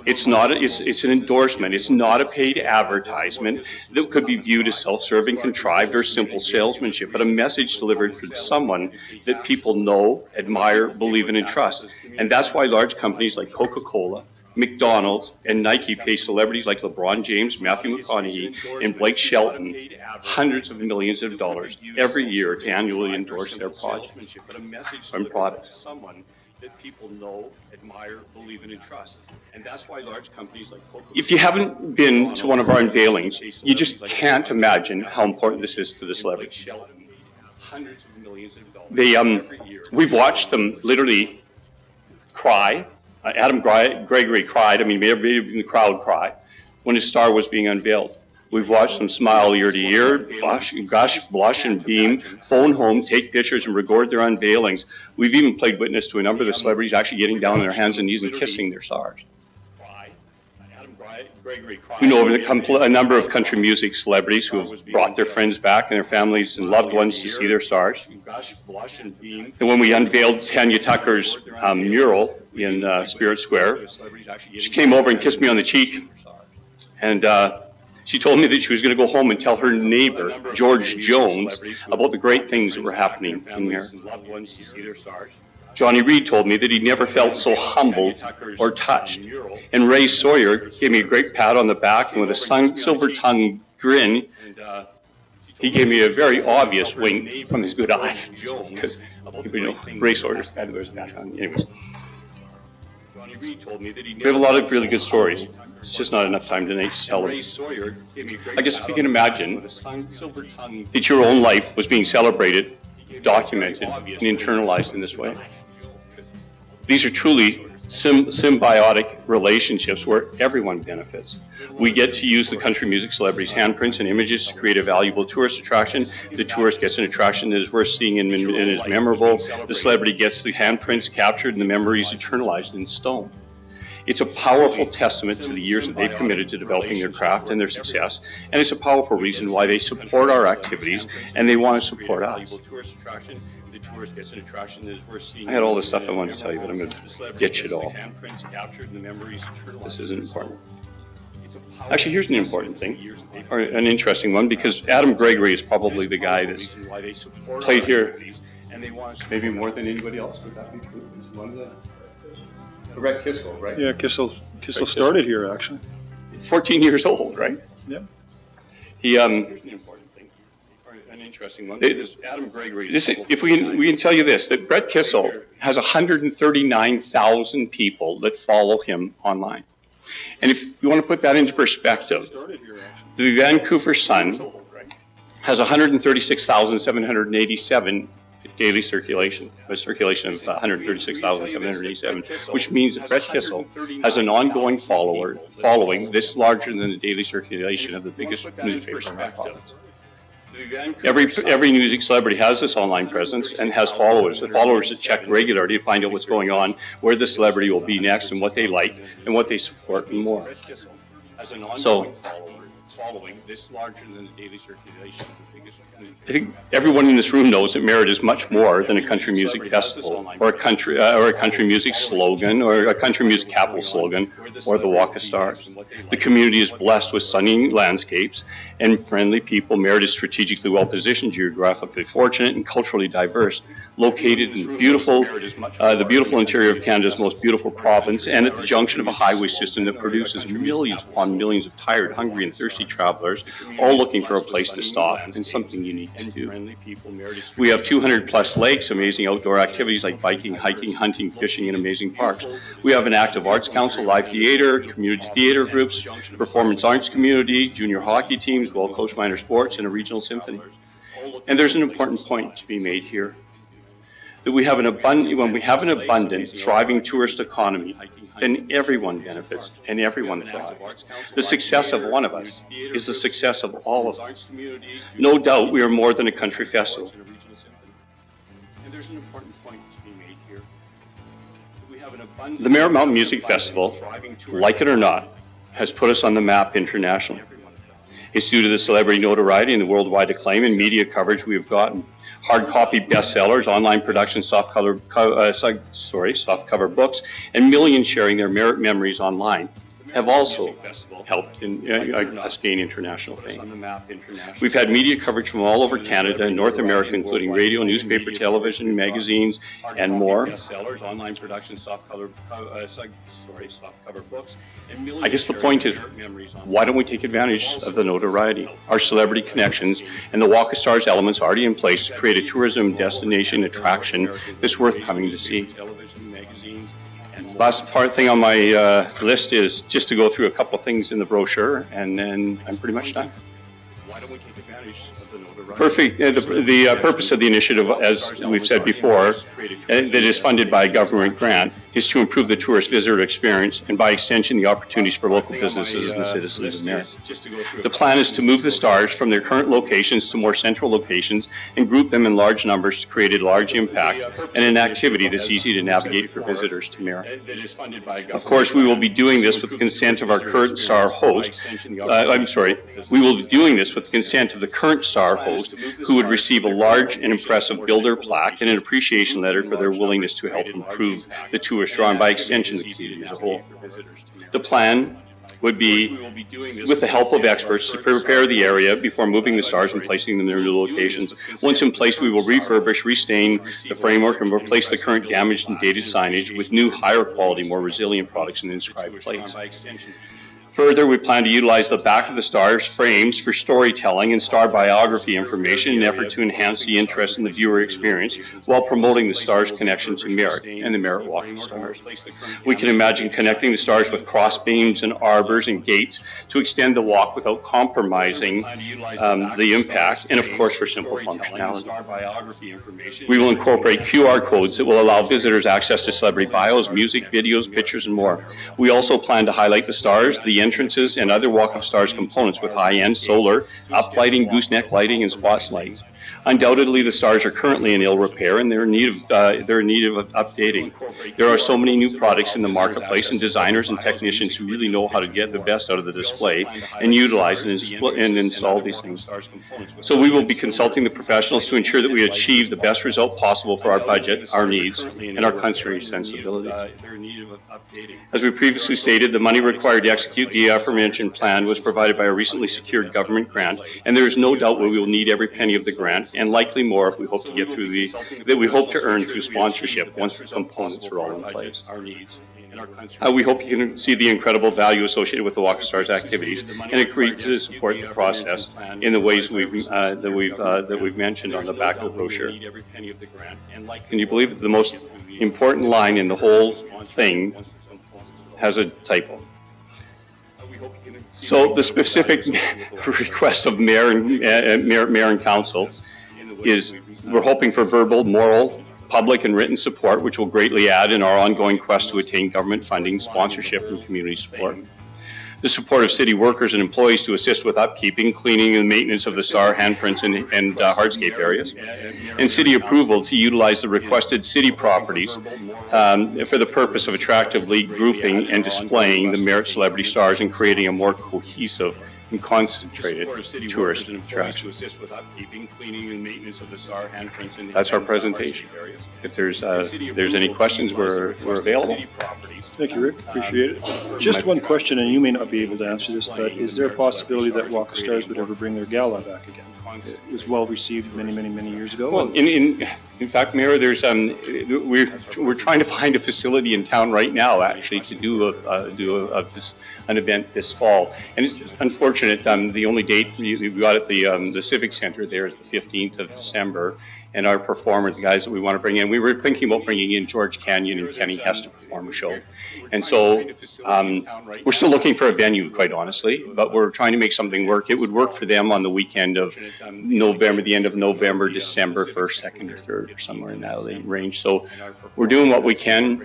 It's an endorsement. It's not a paid advertisement that could be viewed as self-serving, contrived, or simple salesmanship, but a message delivered from someone that people know, admire, believe in, and trust. And that's why large companies like Coca-Cola, McDonald's, and Nike pay celebrities like LeBron James, Matthew McConaughey, and Blake Shelton hundreds of millions of dollars every year to annually endorse their projects and products. That people know, admire, believe in, and trust. And that's why large companies like Coca-Cola. If you haven't been to one of our unveilings, you just can't imagine how important this is to the celebrities. Hundreds of millions of dollars. We've watched them literally cry. Adam Gregory cried. I mean, maybe even the crowd cry when his star was being unveiled. We've watched them smile ear to ear, blush and beam, phone home, take pictures, and record their unveilings. We've even played witness to a number of the celebrities actually getting down on their hands and knees and kissing their stars. We know of a number of country music celebrities who have brought their friends back and their families and loved ones to see their stars. And when we unveiled Tanya Tucker's mural in Spirit Square, she came over and kissed me on the cheek. And she told me that she was going to go home and tell her neighbor, George Jones, about the great things that were happening in Merritt. Johnny Reed told me that he never felt so humbled or touched. And Ray Sawyer gave me a great pat on the back, and with a silver-tongued grin, he gave me a very obvious wink from his good eye. Because, you know, Ray Sawyer's kind of wears a background. Anyways. We have a lot of really good stories. It's just not enough time tonight to tell them. I guess if you can imagine that your own life was being celebrated, documented, and internalized in this way. These are truly symbiotic relationships where everyone benefits. We get to use the country music celebrities' handprints and images to create a valuable tourist attraction. The tourist gets an attraction that is worth seeing and is memorable. The celebrity gets the handprints captured and the memories eternalized in stone. It's a powerful testament to the years that they've committed to developing their craft and their success, and it's a powerful reason why they support our activities and they want to support us. I had all this stuff I wanted to tell you, but I'm going to ditch it all. This isn't important. Actually, here's an important thing, or an interesting one, because Adam Gregory is probably the guy that's played here maybe more than anybody else. Would that be true? He's one of the Brett Kissel, right? Yeah, Kissel started here, actually. 14 years old, right? Yeah. He, here's an important thing, or an interesting one. Adam Gregory. If we can tell you this, that Brett Kissel has 139,000 people that follow him online. And if you want to put that into perspective, the Vancouver Sun has 136,787 daily circulation, a circulation of 136,787, which means that Brett Kissel has an ongoing following this larger than the daily circulation of the biggest newspaper in that province. Every music celebrity has this online presence and has followers. The followers that check regularly to find out what's going on, where the celebrity will be next, and what they like, and what they support, and more. So, following this larger than the daily circulation. I think everyone in this room knows that Merritt is much more than a country music festival or a country music slogan or a country music capital slogan or the Walk of Stars. The community is blessed with stunning landscapes and friendly people. Merritt is strategically well positioned, geographically fortunate, and culturally diverse, located in the beautiful interior of Canada's most beautiful province, and at the junction of a highway system that produces millions upon millions of tired, hungry, and thirsty travelers, all looking for a place to stop and something unique to do. We have 200 plus lakes, amazing outdoor activities like biking, hiking, hunting, fishing, and amazing parks. We have an active arts council, live theater, community theater groups, performance arts community, junior hockey teams, well-coached minor sports, and a regional symphony. And there's an important point to be made here, that when we have an abundant, thriving tourist economy, then everyone benefits and everyone thrives. The success of one of us is the success of all of us. No doubt we are more than a country festival. And there's an important point to be made here. The Merritt Mountain Music Festival, like it or not, has put us on the map internationally. It's due to the celebrity notoriety and the worldwide acclaim and media coverage we have gotten. Hard copy bestsellers, online production, soft cover books, and millions sharing their Merritt memories online have also helped in us gain international fame. We've had media coverage from all over Canada and North America, including radio, newspaper, television, magazines, and more. I guess the point is, why don't we take advantage of the notoriety, our celebrity connections, and the Walk of Stars elements already in place to create a tourism destination attraction that's worth coming to see. Last thing on my list is just to go through a couple of things in the brochure, and then I'm pretty much done. Why don't we take advantage of the notoriety? Perfect. The purpose of the initiative, as we've said before, that is funded by a government grant, is to improve the tourist visitor experience and, by extension, the opportunities for local businesses and citizens of Merritt. The plan is to move the stars from their current locations to more central locations and group them in large numbers to create a large impact and an activity that's easy to navigate for visitors to Merritt. Of course, we will be doing this with the consent of our current star host. We will be doing this with the consent of the current star host, who would receive a large and impressive builder plaque and an appreciation letter for their willingness to help improve the tourist draw and, by extension, the community as a whole. The plan would be, with the help of experts, to prepare the area before moving the stars and placing them in their new locations. Once in place, we will refurbish, restain the framework, and replace the current damaged and dated signage with new, higher quality, more resilient products and inscribed plates. Further, we plan to utilize the back of the stars frames for storytelling and star biography information in an effort to enhance the interest in the viewer experience while promoting the stars' connection to Merritt and the Merritt Walk of Stars. We can imagine connecting the stars with cross beams and arbors and gates to extend the walk without compromising the impact, and of course for simple functionality. We will incorporate QR codes that will allow visitors access to celebrity bios, music, videos, pictures, and more. We also plan to highlight the stars, the entrances, and other Walk of Stars components with high-end solar, uplighting, gooseneck lighting, and spotlights. Undoubtedly, the stars are currently in ill repair and they're in need of updating. There are so many new products in the marketplace, and designers and technicians who really know how to get the best out of the display and utilize and install these things. So we will be consulting the professionals to ensure that we achieve the best result possible for our budget, our needs, and our country's sensibility. As we previously stated, the money required to execute the aforementioned plan was provided by a recently secured government grant, and there is no doubt we will need every penny of the grant, and likely more if we hope to get through that we hope to earn through sponsorship once the components are all in place. We hope you can see the incredible value associated with the Walk of Stars activities and agree to support the process in the ways that we've mentioned on the back of the brochure. Can you believe that the most important line in the whole thing has a typo? So the specific request of Mayor and Council is we're hoping for verbal, moral, public and written support, which will greatly add in our ongoing quest to attain government funding, sponsorship, and community support. The support of city workers and employees to assist with upkeeping, cleaning, and maintenance of the star handprints and hardscape areas. And city approval to utilize the requested city properties for the purpose of attractively grouping and displaying the Merritt celebrity stars and creating a more cohesive and concentrated tourist To attraction. assist with upkeeping, cleaning, and maintenance of the SAR handprints and That's our presentation. If there's any questions, we're available. Thank you, Rick. Appreciate it. Just one question, and you may not be able to answer this, but is there a possibility that Walk of Stars would ever bring their gala back again? It was well received many years ago. Well, in fact, Mayor, there's we're trying to find a facility in town right now, actually, to do an event this fall. And it's just unfortunate. The only date we got at the Civic Center there is the 15th of December. And our performers, the guys that we want to bring in, we were thinking about bringing in George Canyon and Kenny Hess to perform a show. And so we're still looking for a venue, quite honestly, but we're trying to make something work. It would work for them on the weekend of November, the end of November, December 1st, 2nd, or 3rd, or somewhere in that range. So we're doing what we can.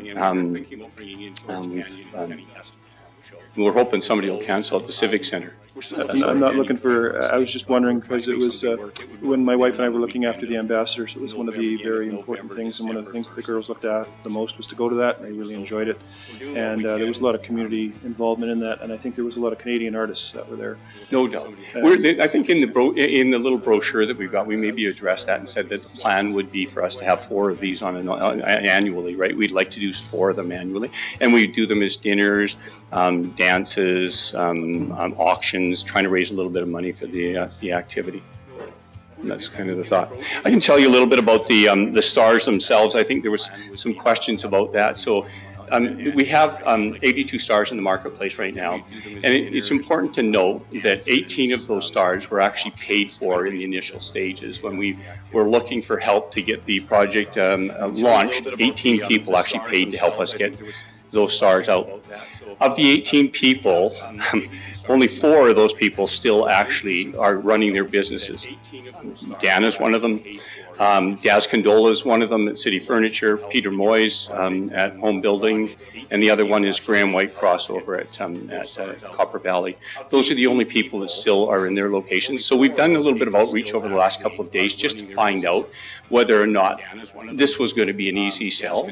We're hoping somebody will cancel at the Civic Center. I'm not looking for, I was just wondering, because it was when my wife and I were looking after the ambassadors, it was one of the very important things, and one of the things that the girls looked at the most was to go to that, and they really enjoyed it. And there was a lot of community involvement in that, and I think there was a lot of Canadian artists that were there. No doubt. I think in the little brochure that we've got, we maybe addressed that and said that the plan would be for us to have 4 of these annually, right? We'd like to do 4 of them annually, and we do them as dinners, dances, auctions, trying to raise a little bit of money for the activity. And that's kind of the thought. I can tell you a little bit about the stars themselves. I think there was some questions about that. So we have 82 stars in the marketplace right now, and it's important to note that 18 of those stars were actually paid for in the initial stages. When we were looking for help to get the project launched, 18 people actually paid to help us get those stars out. Of the 18 people, only 4 of those people still actually are running their businesses. Dan is one of them. Daz Condola is one of them at City Furniture. Peter Moyes at Home Building, and the other one is Graham Whitecross over at Copper Valley. Those are the only people that still are in their locations. So we've done a little bit of outreach over the last couple of days just to find out whether or not this was going to be an easy sell.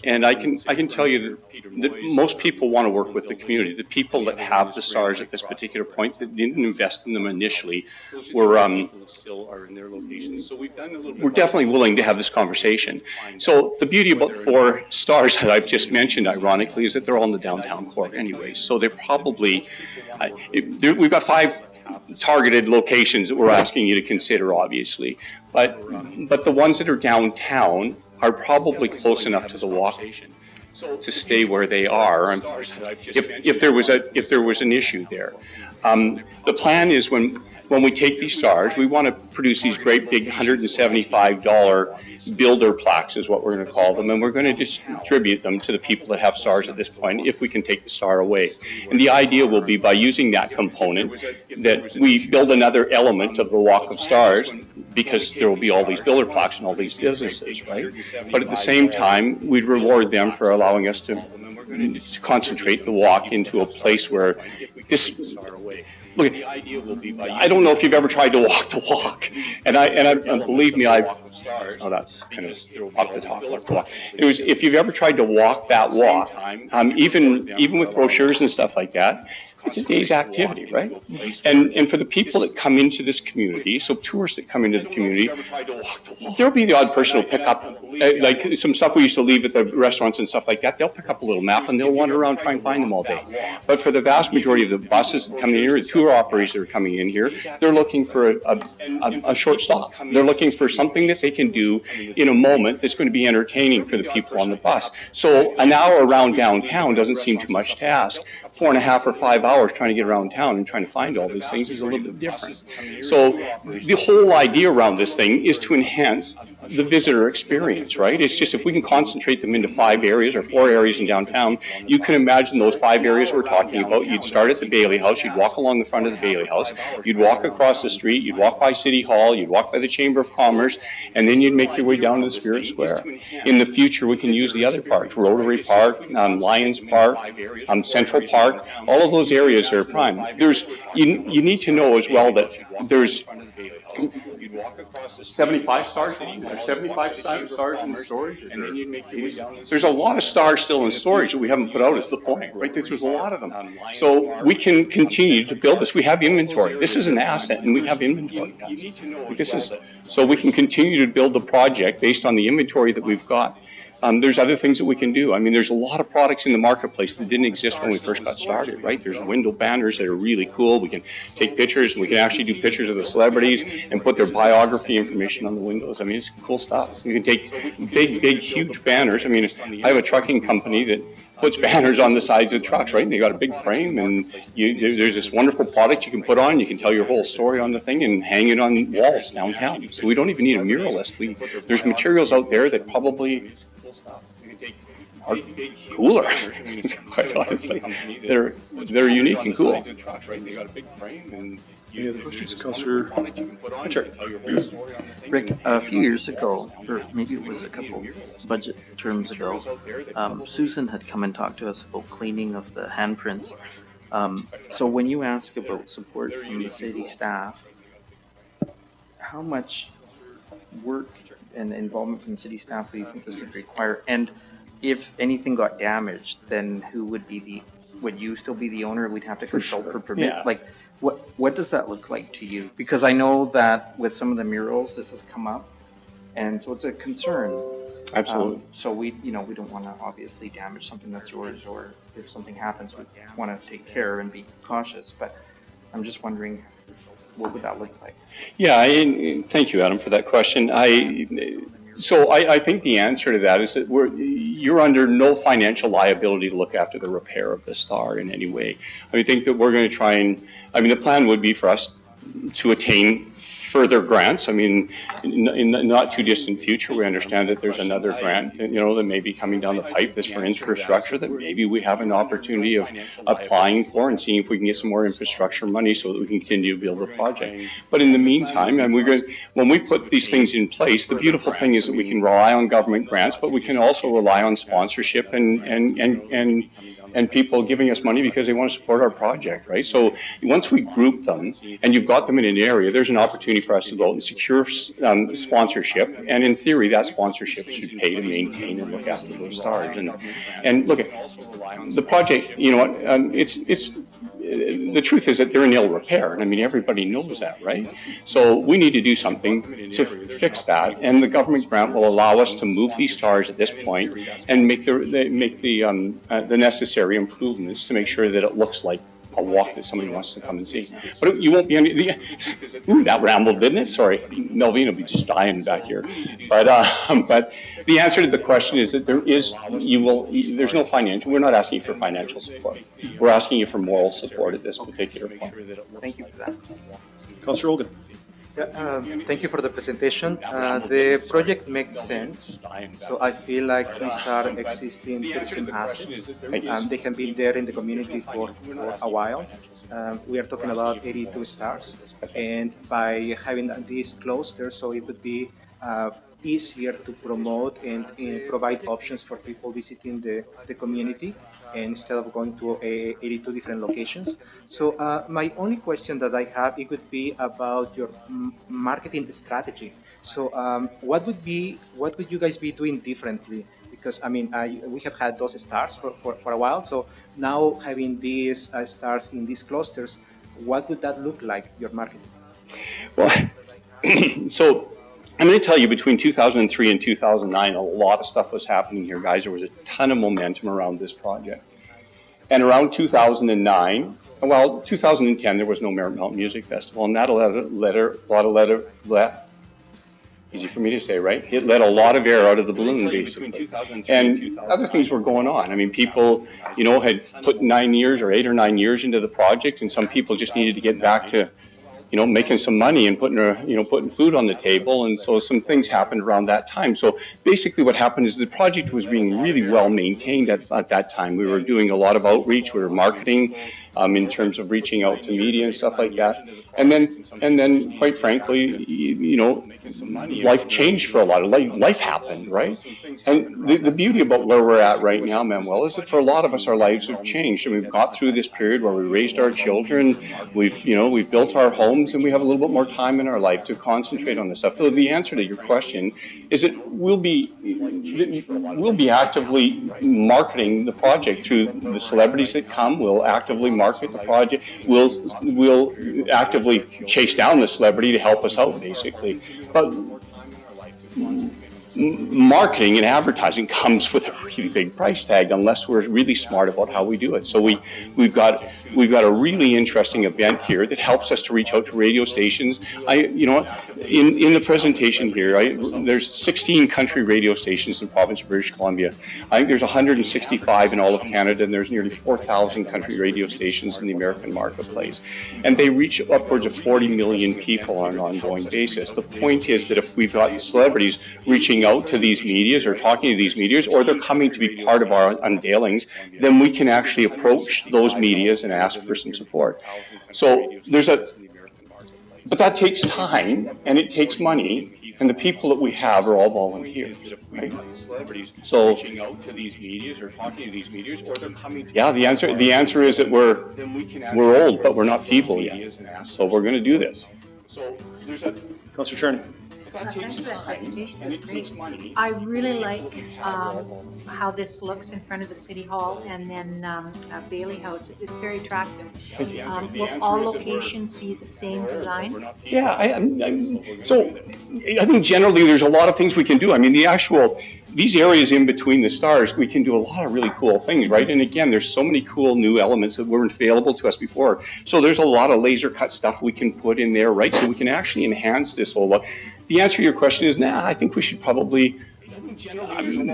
And I can tell you that most people want to work with the community. The people that have the stars at this particular point that didn't invest in them initially were still are in their locations. So we're definitely willing to have this conversation. So the beauty about 4 stars that I've just mentioned, ironically, is that they're all in the downtown core anyway. So they're probably, we've got 5 targeted locations that we're asking you to consider, obviously. But the ones that are downtown are probably close enough to the walk to stay where they are. If there was an issue there. The plan is when we take these stars, we want to produce these great big $175 builder plaques is what we're going to call them, and we're going to distribute them to the people that have stars at this point if we can take the star away. And the idea will be by using that component that we build another element of the Walk of Stars, because there will be all these builder plaques and all these businesses, right? But at the same time, we'd reward them for allowing us to concentrate the walk into a place where this. Look, I don't know if you've ever tried to walk the walk, and believe me, oh, that's kind of off the top. If you've ever tried to walk that walk, even with brochures and stuff like that, it's a day's activity, right? And for the people that come into this community, so tourists that come into the community, there'll be the odd person who'll pick up, like some stuff we used to leave at the restaurants and stuff like that. They'll pick up a little map and they'll wander around, try and find them all day. But for the vast majority of the buses that come in here, the tour operators that are coming in here, they're looking for a short stop. They're looking for something that they can do in a moment that's going to be entertaining for the people on the bus. So an hour around downtown doesn't seem too much to ask. 4.5 or 5 hours trying to get around town and trying to find all these things is a little bit different. So the whole idea around this thing is to enhance the visitor experience, right? It's just if we can concentrate them into 5 areas or 4 areas in downtown, you can imagine those 5 areas we're talking about. You'd start at the Bailey House, you'd walk along the front of the Bailey House, you'd walk across the street, you'd walk by City Hall, you'd walk by the Chamber of Commerce, and then you'd make your way down to the Spirit Square. In the future, we can use the other parks, Rotary Park, Lions Park, Central Park, all of those areas are prime. You need to know as well that 75 stars on? There's 75 stars in storage? There's a lot of stars still in storage that we haven't put out, is the point, right? There's a lot of them. So we can continue to build this. We have inventory. This is an asset, and we have inventory. So we can continue to build the project based on the inventory that we've got. There's other things that we can do. I mean, there's a lot of products in the marketplace that didn't exist when we first got started, right? There's window banners that are really cool. We can take pictures, and we can actually do pictures of the celebrities and put their biography information on the windows. I mean, it's cool stuff. You can take big, huge banners. I mean, I have a trucking company that puts banners on the sides of trucks, right? And they got a big frame, and there's this wonderful product you can put on. You can tell your whole story on the thing and hang it on walls downtown. So we don't even need a muralist. There's materials out there that probably are cooler, quite honestly. They're unique and cool. Any other questions, Councillor Richard? Rick, a few years ago, or maybe it was a couple budget terms ago, Susan had come and talked to us about cleaning of the handprints. So when you ask about support from the city staff, how much work and involvement from the city staff do you think this would require? And if anything got damaged, then who would be would you still be the owner? We'd have to consult for permit. Yeah. Like, what does that look like to you? Because I know that with some of the murals, this has come up, and so it's a concern. Absolutely. So we don't want to obviously damage something that's yours, or if something happens, we want to take care and be cautious. But I'm just wondering, what would that look like? Yeah, thank you, Adam, for that question. I think the answer to that is that you're under no financial liability to look after the repair of the star in any way. I think that we're going to try and, the plan would be for us to attain further grants. I mean, in the not too distant future, we understand that there's another grant, that may be coming down the pipe that's for infrastructure that maybe we have an opportunity of applying for and seeing if we can get some more infrastructure money so that we can continue to build the project. But in the meantime, when we put these things in place, the beautiful thing is that we can rely on government grants, but we can also rely on sponsorship and people giving us money because they want to support our project, right? So once we group them and you've got them in an area, there's an opportunity for us to go out and secure sponsorship. And in theory, that sponsorship should pay to maintain and look after those stars. And look at the project, the truth is that they're in ill repair. And everybody knows that, right? So we need to do something to fix that. And the government grant will allow us to move these stars at this point and make the necessary improvements to make sure that it looks like a walk that somebody wants to come and see. But you won't be any, that rambled, didn't it? Sorry, Melvin will be just dying back here. But the answer to the question is that there's no financial, we're not asking you for financial support. We're asking you for moral support at this particular point. Thank you for that. Councillor Olgan? Thank you for the presentation. The project makes sense. So I feel like these are existing tourism assets. They have been there in the community for a while. We are talking about 82 stars. And by having these closed, so it would be easier to promote and provide options for people visiting the community instead of going to 82 different locations. So my only question that I have, it would be about your marketing strategy. So what would you guys be doing differently? Because we have had those stars for a while. So now having these stars in these clusters, what would that look like, your marketing? Well, so I'm going to tell you, between 2003 and 2009, a lot of stuff was happening here, guys. There was a ton of momentum around this project. And around 2009, 2010, there was no Merritt Mountain Music Festival, and that easy for me to say, right? It let a lot of air out of the balloon, basically. And other things were going on. People, had put 8 or 9 years into the project, and some people just needed to get back to making some money and putting food on the table. And so some things happened around that time. So basically what happened is the project was being really well maintained at that time. We were doing a lot of outreach. We were marketing in terms of reaching out to media and stuff like that. And then quite frankly, life changed for a lot of life happened, right? And the beauty about where we're at right now, Manuel, is that for a lot of us, our lives have changed. And we've got through this period where we raised our children. We've built our home. homes and we have a little bit more time in our life to concentrate on this stuff. So the answer to your question is that we'll be actively marketing the project through the celebrities that come. We'll actively market the project. We'll actively chase down the celebrity to help us out, basically. But marketing and advertising comes with a really big price tag unless we're really smart about how we do it. So we've got a really interesting event here that helps us to reach out to radio stations. In the presentation here, there's 16 country radio stations in the province of British Columbia. I think there's 165 in all of Canada, and there's nearly 4,000 country radio stations in the American marketplace. And they reach upwards of 40 million people on an ongoing basis. The point is that if we've got celebrities reaching out to these medias or talking to these medias, or they're coming to be part of our unveilings, then we can actually approach those medias and ask for some support. So but that takes time and it takes money, and the people that we have are all volunteers. Right? So, yeah, the answer is that we're old, but we're not feeble yet. So we're going to do this. Councillor Charney. Thanks for that presentation. That's great. I really like how this looks in front of the City Hall and then Bailey House. It's very attractive. Will all locations be the same design? Yeah, so I think generally there's a lot of things we can do. I mean, these areas in between the stars, we can do a lot of really cool things, right? And again, there's so many cool new elements that weren't available to us before. So there's a lot of laser cut stuff we can put in there, right? So we can actually enhance this whole look. The answer to your question is, I think we should probably,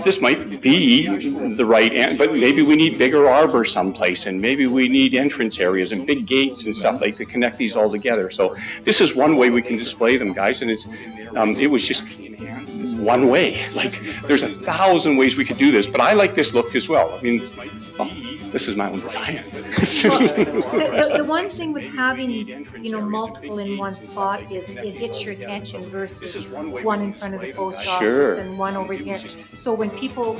this might be the right answer, but maybe we need bigger arbor someplace, and maybe we need entrance areas and big gates and stuff like to connect these all together. So this is one way we can display them, guys, and it was just one way. Like, there's 1,000 ways we could do this, but I like this look as well. I mean, this is my own design. The one thing with having, multiple in one spot is it gets your attention versus one in front of the post office and one over here. So when people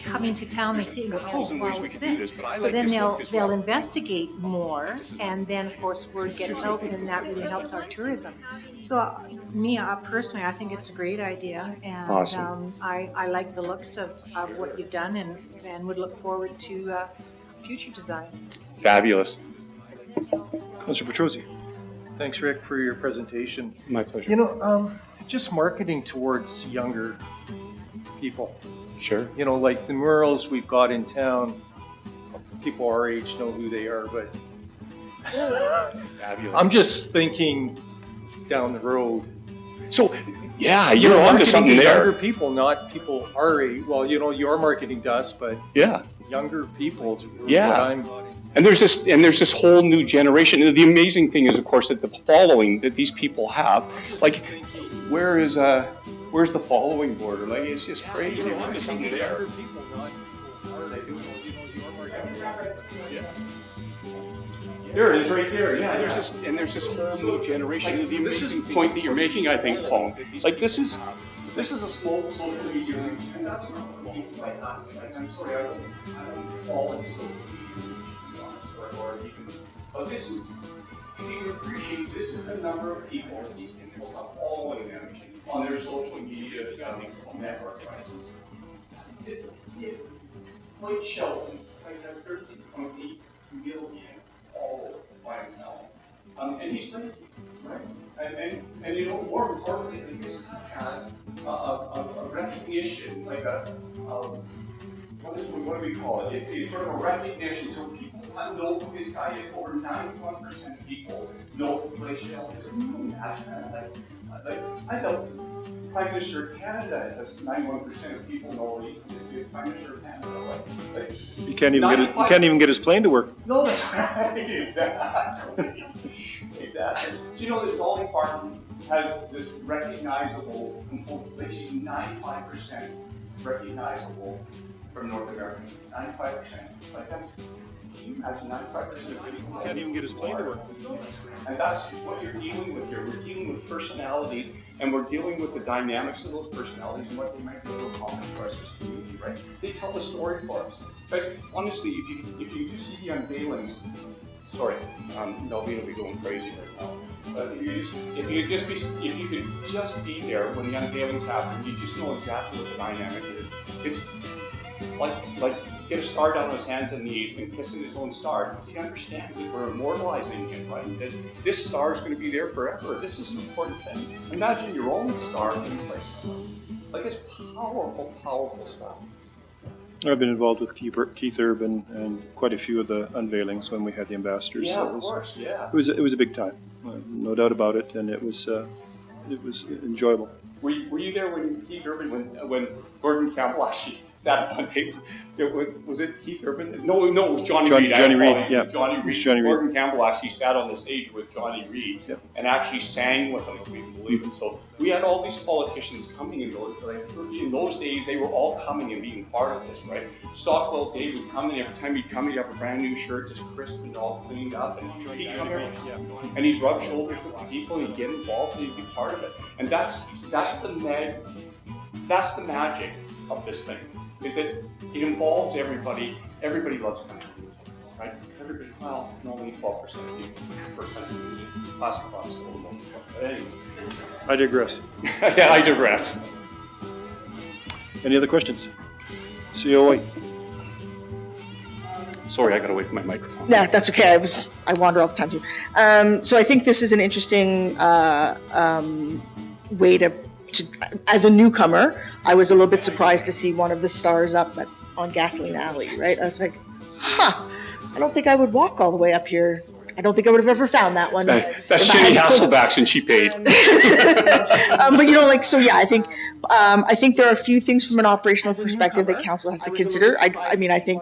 come into town, they say, oh, wow, what's this? So then they'll investigate more, and then, of course, word gets out, and that really helps our tourism. So me, personally, I think it's a great idea, and awesome. I like the looks of what you've done, and would look forward to future designs. Fabulous. Councillor Petrosi. Thanks, Rick, for your presentation. My pleasure. Just marketing towards younger people. Sure. Like the murals we've got in town, people our age know who they are, but I'm just thinking down the road. So, yeah, you're onto something there. Younger people, not people our age. Well, you're marketing to us, but yeah, younger people. Yeah. And there's this whole new generation. And the amazing thing is, of course, that the following that these people have, like, where's the following border? Like, it's just crazy. You're onto something there. There it is, right there. Yeah, there's this whole new generation. Like, this is the point that you're making, I think, Paul. Like, this is a slow social media reach, and that's not what people like us. Like, I'm sorry, I don't fall into social media, or even. But this is, if you can appreciate, this is the number of people are following them on their social media network devices. It's Mike Sheldon, has 13.8 million followers by himself. And he's pretty, right? And more importantly, this has a recognition, like what do we call it? It's sort of a recognition. So people know who this guy is. Over 91% of people know who Mike Sheldon is. Can you imagine that? Like, I thought Prime Minister of Canada has 91% of people know he is Prime Minister of Canada. Like, you can't even get his plane to work. No, that's right. Exactly. Exactly. So this Dolly Parton has this recognizable component, basically 95% recognizable from North America. 95%. Like, that's. Can you imagine 95% of people can't even get his plane to work? And that's what you're dealing with here. We're dealing with personalities, and we're dealing with the dynamics of those personalities and what they might be able to accomplish for us as a community, right? They tell the story for us. But honestly, if you do see the unveilings, sorry, Melvin will be going crazy right now. But if you could just be there when the unveilings happen, you just know exactly what the dynamic is. It's like get a star down on his hands and knees and kissing his own star because he understands that we're immortalizing him, right? That this star is going to be there forever. This is an important thing. Imagine your own star in place. Like, it's powerful, powerful stuff. I've been involved with Keith Urban and quite a few of the unveilings when we had the ambassadors. Yeah, so of course, yeah. It was a big time, no doubt about it, and it was enjoyable. Were you there when Keith Urban, when Gordon Campbell actually sat on tape? Was it Keith Urban? No, it was Johnny Reed. Johnny Reed, yeah. Johnny Reed. Gordon Campbell actually sat on the stage with Johnny Reed and actually sang with him, if we can believe it. So we had all these politicians coming in those days. They were all coming and being part of this, right? Stockwell Dave would come in. Every time he'd come in, he'd have a brand new shirt, just crisp and all cleaned up, and he'd come here and he'd rub shoulders with the people, and he'd get involved, and he'd be part of it. And that's the magic of this thing, is that it involves everybody. Everybody loves country music, right? Everybody, well, only 12% of people prefer country music. Classic. But anyway. I digress. Yeah, I digress. Any other questions? CEO White. Sorry, I got away from my microphone. Yeah, that's okay. I wander all the time too. So I think this is an interesting way to, as a newcomer, I was a little bit surprised to see one of the stars up on Gasoline Alley, right? I was like, I don't think I would walk all the way up here. I don't think I would have ever found that one. That's Jenny Hasselback's, and she paid. But I think there are a few things from an operational perspective that council has to consider. I think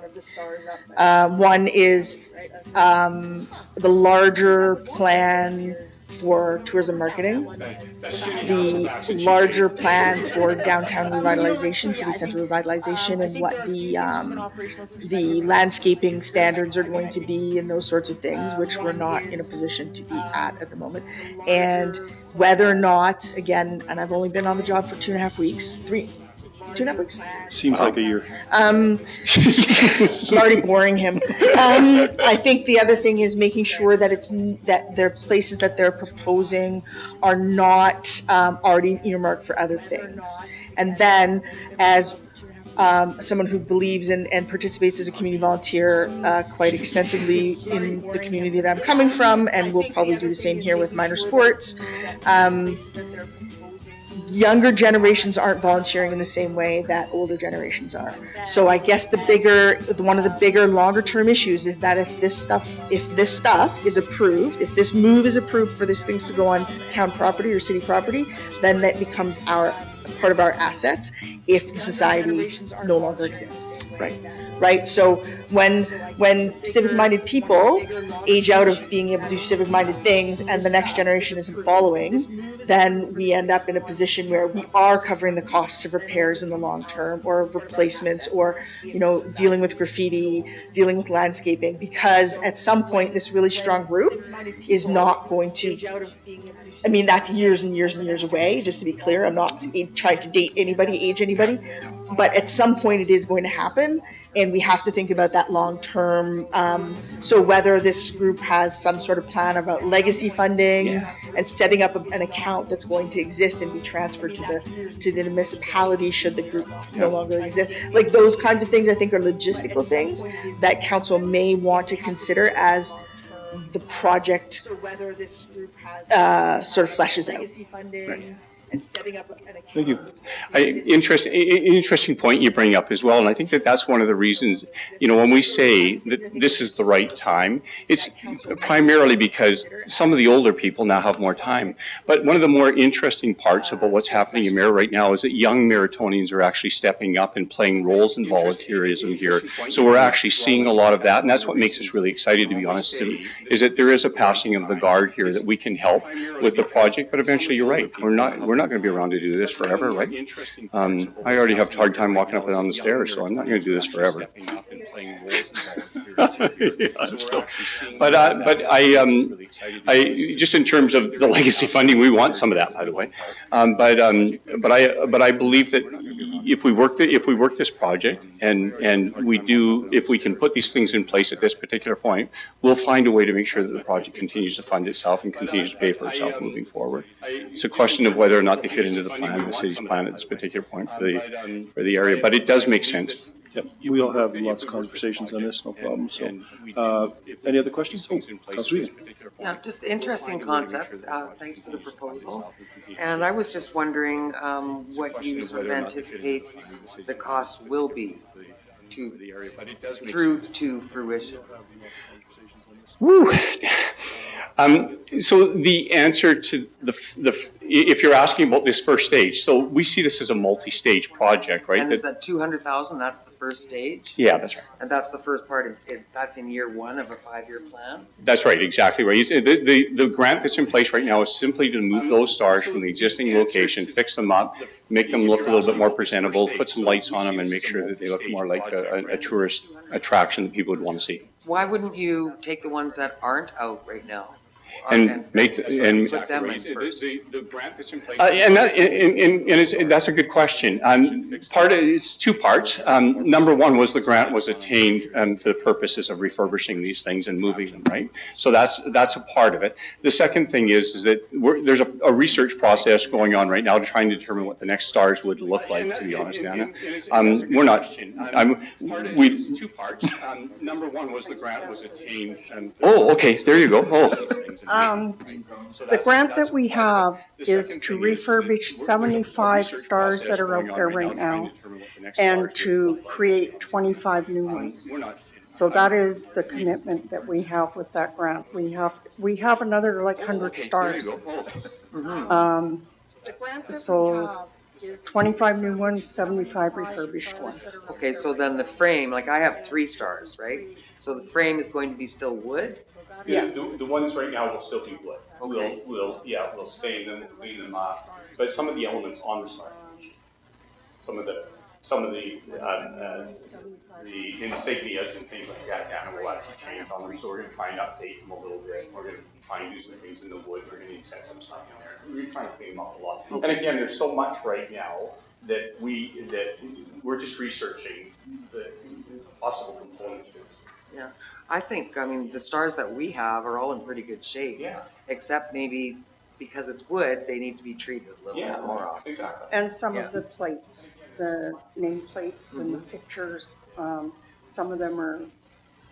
one is the larger plan for tourism marketing, the larger plan for downtown revitalization, city center revitalization, and what the landscaping standards are going to be, and those sorts of things, which we're not in a position to be at the moment. And whether or not, again, and I've only been on the job for 2.5 weeks, 2.5 weeks? Seems like a year. I'm already boring him. I think the other thing is making sure that their places that they're proposing are not already earmarked for other things. And then, as someone who believes and participates as a community volunteer quite extensively in the community that I'm coming from, and we'll probably do the same here with minor sports, younger generations aren't volunteering in the same way that older generations are. So I guess one of the bigger, longer term issues is that if this stuff is approved, if this move is approved for these things to go on town property or city property, then that becomes part of our assets if the society no longer exists. Right. So when civic-minded people age out of being able to do civic-minded things and the next generation isn't following, then we end up in a position where we are covering the costs of repairs in the long term, or replacements, or dealing with graffiti, dealing with landscaping, because at some point this really strong group is not going to. I mean, that's years and years and years away. Just to be clear, I'm not trying to age anybody, but at some point it is going to happen. And we have to think about that long term. So whether this group has some sort of plan about legacy funding and setting up an account that's going to exist and be transferred to the municipality should the group no longer exist. Like those kinds of things, I think, are logistical things that council may want to consider as the project sort of fleshes out. Right. And setting up an account. Thank you. Interesting point you bring up as well, and I think that's one of the reasons, when we say that this is the right time, it's primarily because some of the older people now have more time. But one of the more interesting parts about what's happening in Merritt right now is that young Merrittonians are actually stepping up and playing roles in volunteerism here. So we're actually seeing a lot of that, and that's what makes us really excited, to be honest, is that there is a passing of the guard here that we can help with the project. But eventually, you're right, we're not going to be around to do this forever, right? I already have a hard time walking up and down the stairs, so I'm not going to do this forever. But I just in terms of the legacy funding, we want some of that, by the way. But I believe that if we work this project and we do, if we can put these things in place at this particular point, we'll find a way to make sure that the project continues to fund itself and continues to pay for itself moving forward. It's a question of whether or not they fit into the plan, the city's plan at this particular point for the area, but it does make sense. Yep, we'll have lots of conversations on this, no problem. So, any other questions? Councilor Egan. Yeah, just interesting concept. Thanks for the proposal. And I was just wondering what you sort of anticipate the cost will be through to fruition. Woo. So the answer to if you're asking about this first stage, so we see this as a multi-stage project, right? And is that 200,000? That's the first stage. Yeah, that's right. And that's the first part of it. That's in year one of a 5-year plan. That's right, exactly right. The grant that's in place right now is simply to move those stars from the existing location, fix them up, make them look a little bit more presentable, put some lights on them, and make sure that they look more like a tourist attraction that people would want to see. Why wouldn't you take the ones that aren't out right now? And make and put them in first. The grant that's in place. That's a good question. It's two parts. Number one was the grant was attained for the purposes of refurbishing these things and moving them, right? So that's a part of it. The second thing is that there's a research process going on right now to try and determine what the next stars would look like. To be honest, Anna, we're not. Two parts. Number one was the grant was attained. Oh, okay. There you go. Oh. The grant that we have is to refurbish 75 stars that are out there right now and to create 25 new ones. So that is the commitment that we have with that grant. We have another like 100 stars. So 25 new ones, 75 refurbished ones. Okay, so then the frame, like I have 3 stars, right? So the frame is going to be still wood? Yes. The ones right now will still be wood. Okay. We'll stain them, we'll clean them up, but some of the elements on the star, some of the insignias and things like that, will actually change on them. So we're going to try and update them a little bit. We're going to try and do some things in the wood. We're going to set some stuff in there. We're trying to clean them up a lot. And again, there's so much right now that we're just researching the possible components of this. Yeah, I mean, the stars that we have are all in pretty good shape. Yeah. Except maybe because it's wood, they need to be treated a little bit more often. Exactly. And some of the plates, the name plates and the pictures, some of them are,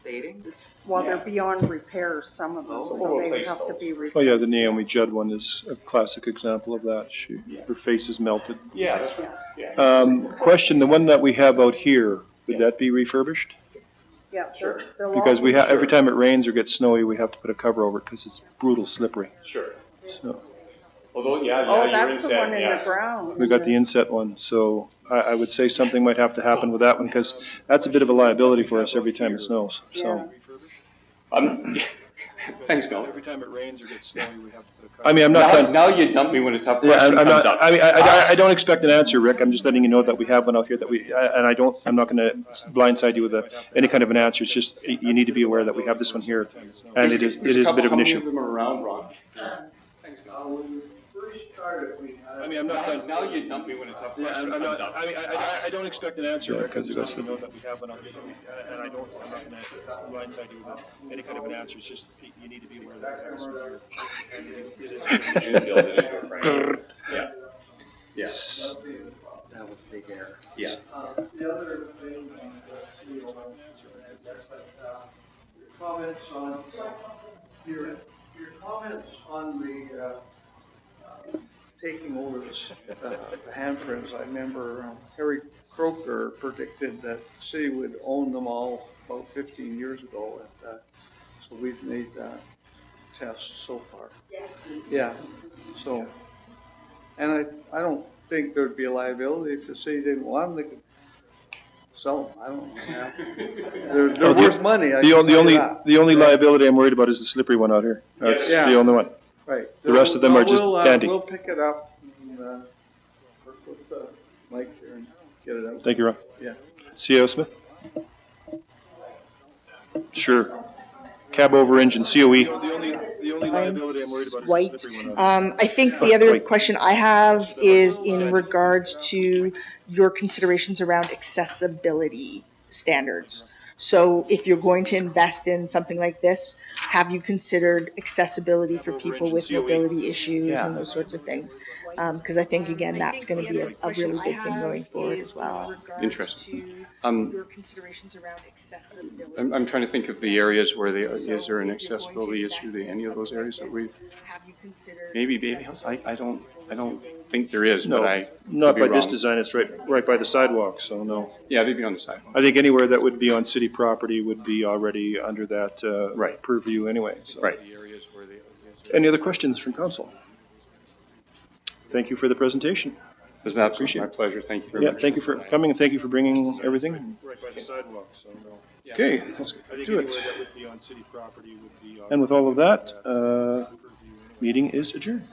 Fading? they're beyond repair, some of them, so they have to be replaced. Oh yeah, the Naomi Judd one is a classic example of that. Her face is melted. Yeah, that's right. Yeah. Question: the one that we have out here, would that be refurbished? Yeah, Sure. Because we have every time it rains or gets snowy, we have to put a cover over it because it's brutal slippery. Sure. So Although, that's the one in the ground. we got the inset one, so I would say something might have to happen with that one because that's a bit of a liability for us every time it snows. So. Thanks, Bill. Every time it rains or gets snowy, we have to put a cover. I mean, I'm not trying. Now you dump me when a tough Yeah, question I'm comes not. up. I mean, I don't expect an answer, Rick. I'm just letting you know that we have one out here that I'm not going to blindside you with any kind of an answer. It's just you need to be aware that we have this one here, and it is a bit of an issue. How many of them are around, Ron? Thanks, Bill. When we first started, we had. I mean, I'm not trying. Now you dump me when a tough question comes up. I don't expect an answer, Rick. I just know that we have one out here, and I'm not going to blindside you with any kind of an answer. It's just you need to be aware that we have this one here, and it is a bit of an issue. Yeah. Yes. That was a big error. Yeah. The other thing, your comments on, your comments on the taking over the hand frames. I remember Harry Croker predicted that the city would own them all about 15 years ago, and so we've made that test so far. Yeah. So, and I don't think there'd be a liability if the city didn't want them. They could sell them. I don't know. They're worth money. The only liability I'm worried about is the slippery one out here. That's the only one. Right. The rest of them are just dandy. We'll pick it up and work with Mike here and get it out. Thank you, Ron. Yeah. CO Smith? Sure. Cab over engine, COE. The only white. I think the other question I have is in regards to your considerations around accessibility standards. So if you're going to invest in something like this, have you considered accessibility for people with mobility issues and those sorts of things? Because I think, again, that's going to be a really big thing going forward as well. Interesting. Your considerations around accessibility. I'm trying to think of the areas where is there an accessibility issue to any of those areas that we've, maybe baby house? I don't think there is, No, but I not could be by this wrong. design, it's right by the sidewalk, so no. Yeah, they'd be on the sidewalk. I think anywhere that would be on city property would be already under that Right. purview anyway. So. Right. Any other questions from council? Thank you for the presentation. It was my pleasure. Thank you very Yeah, much. thank you for coming and thank you for bringing everything. Right by the sidewalk, so no. Okay, let's do it. That would be on city property would be. And with all of that, meeting is adjourned.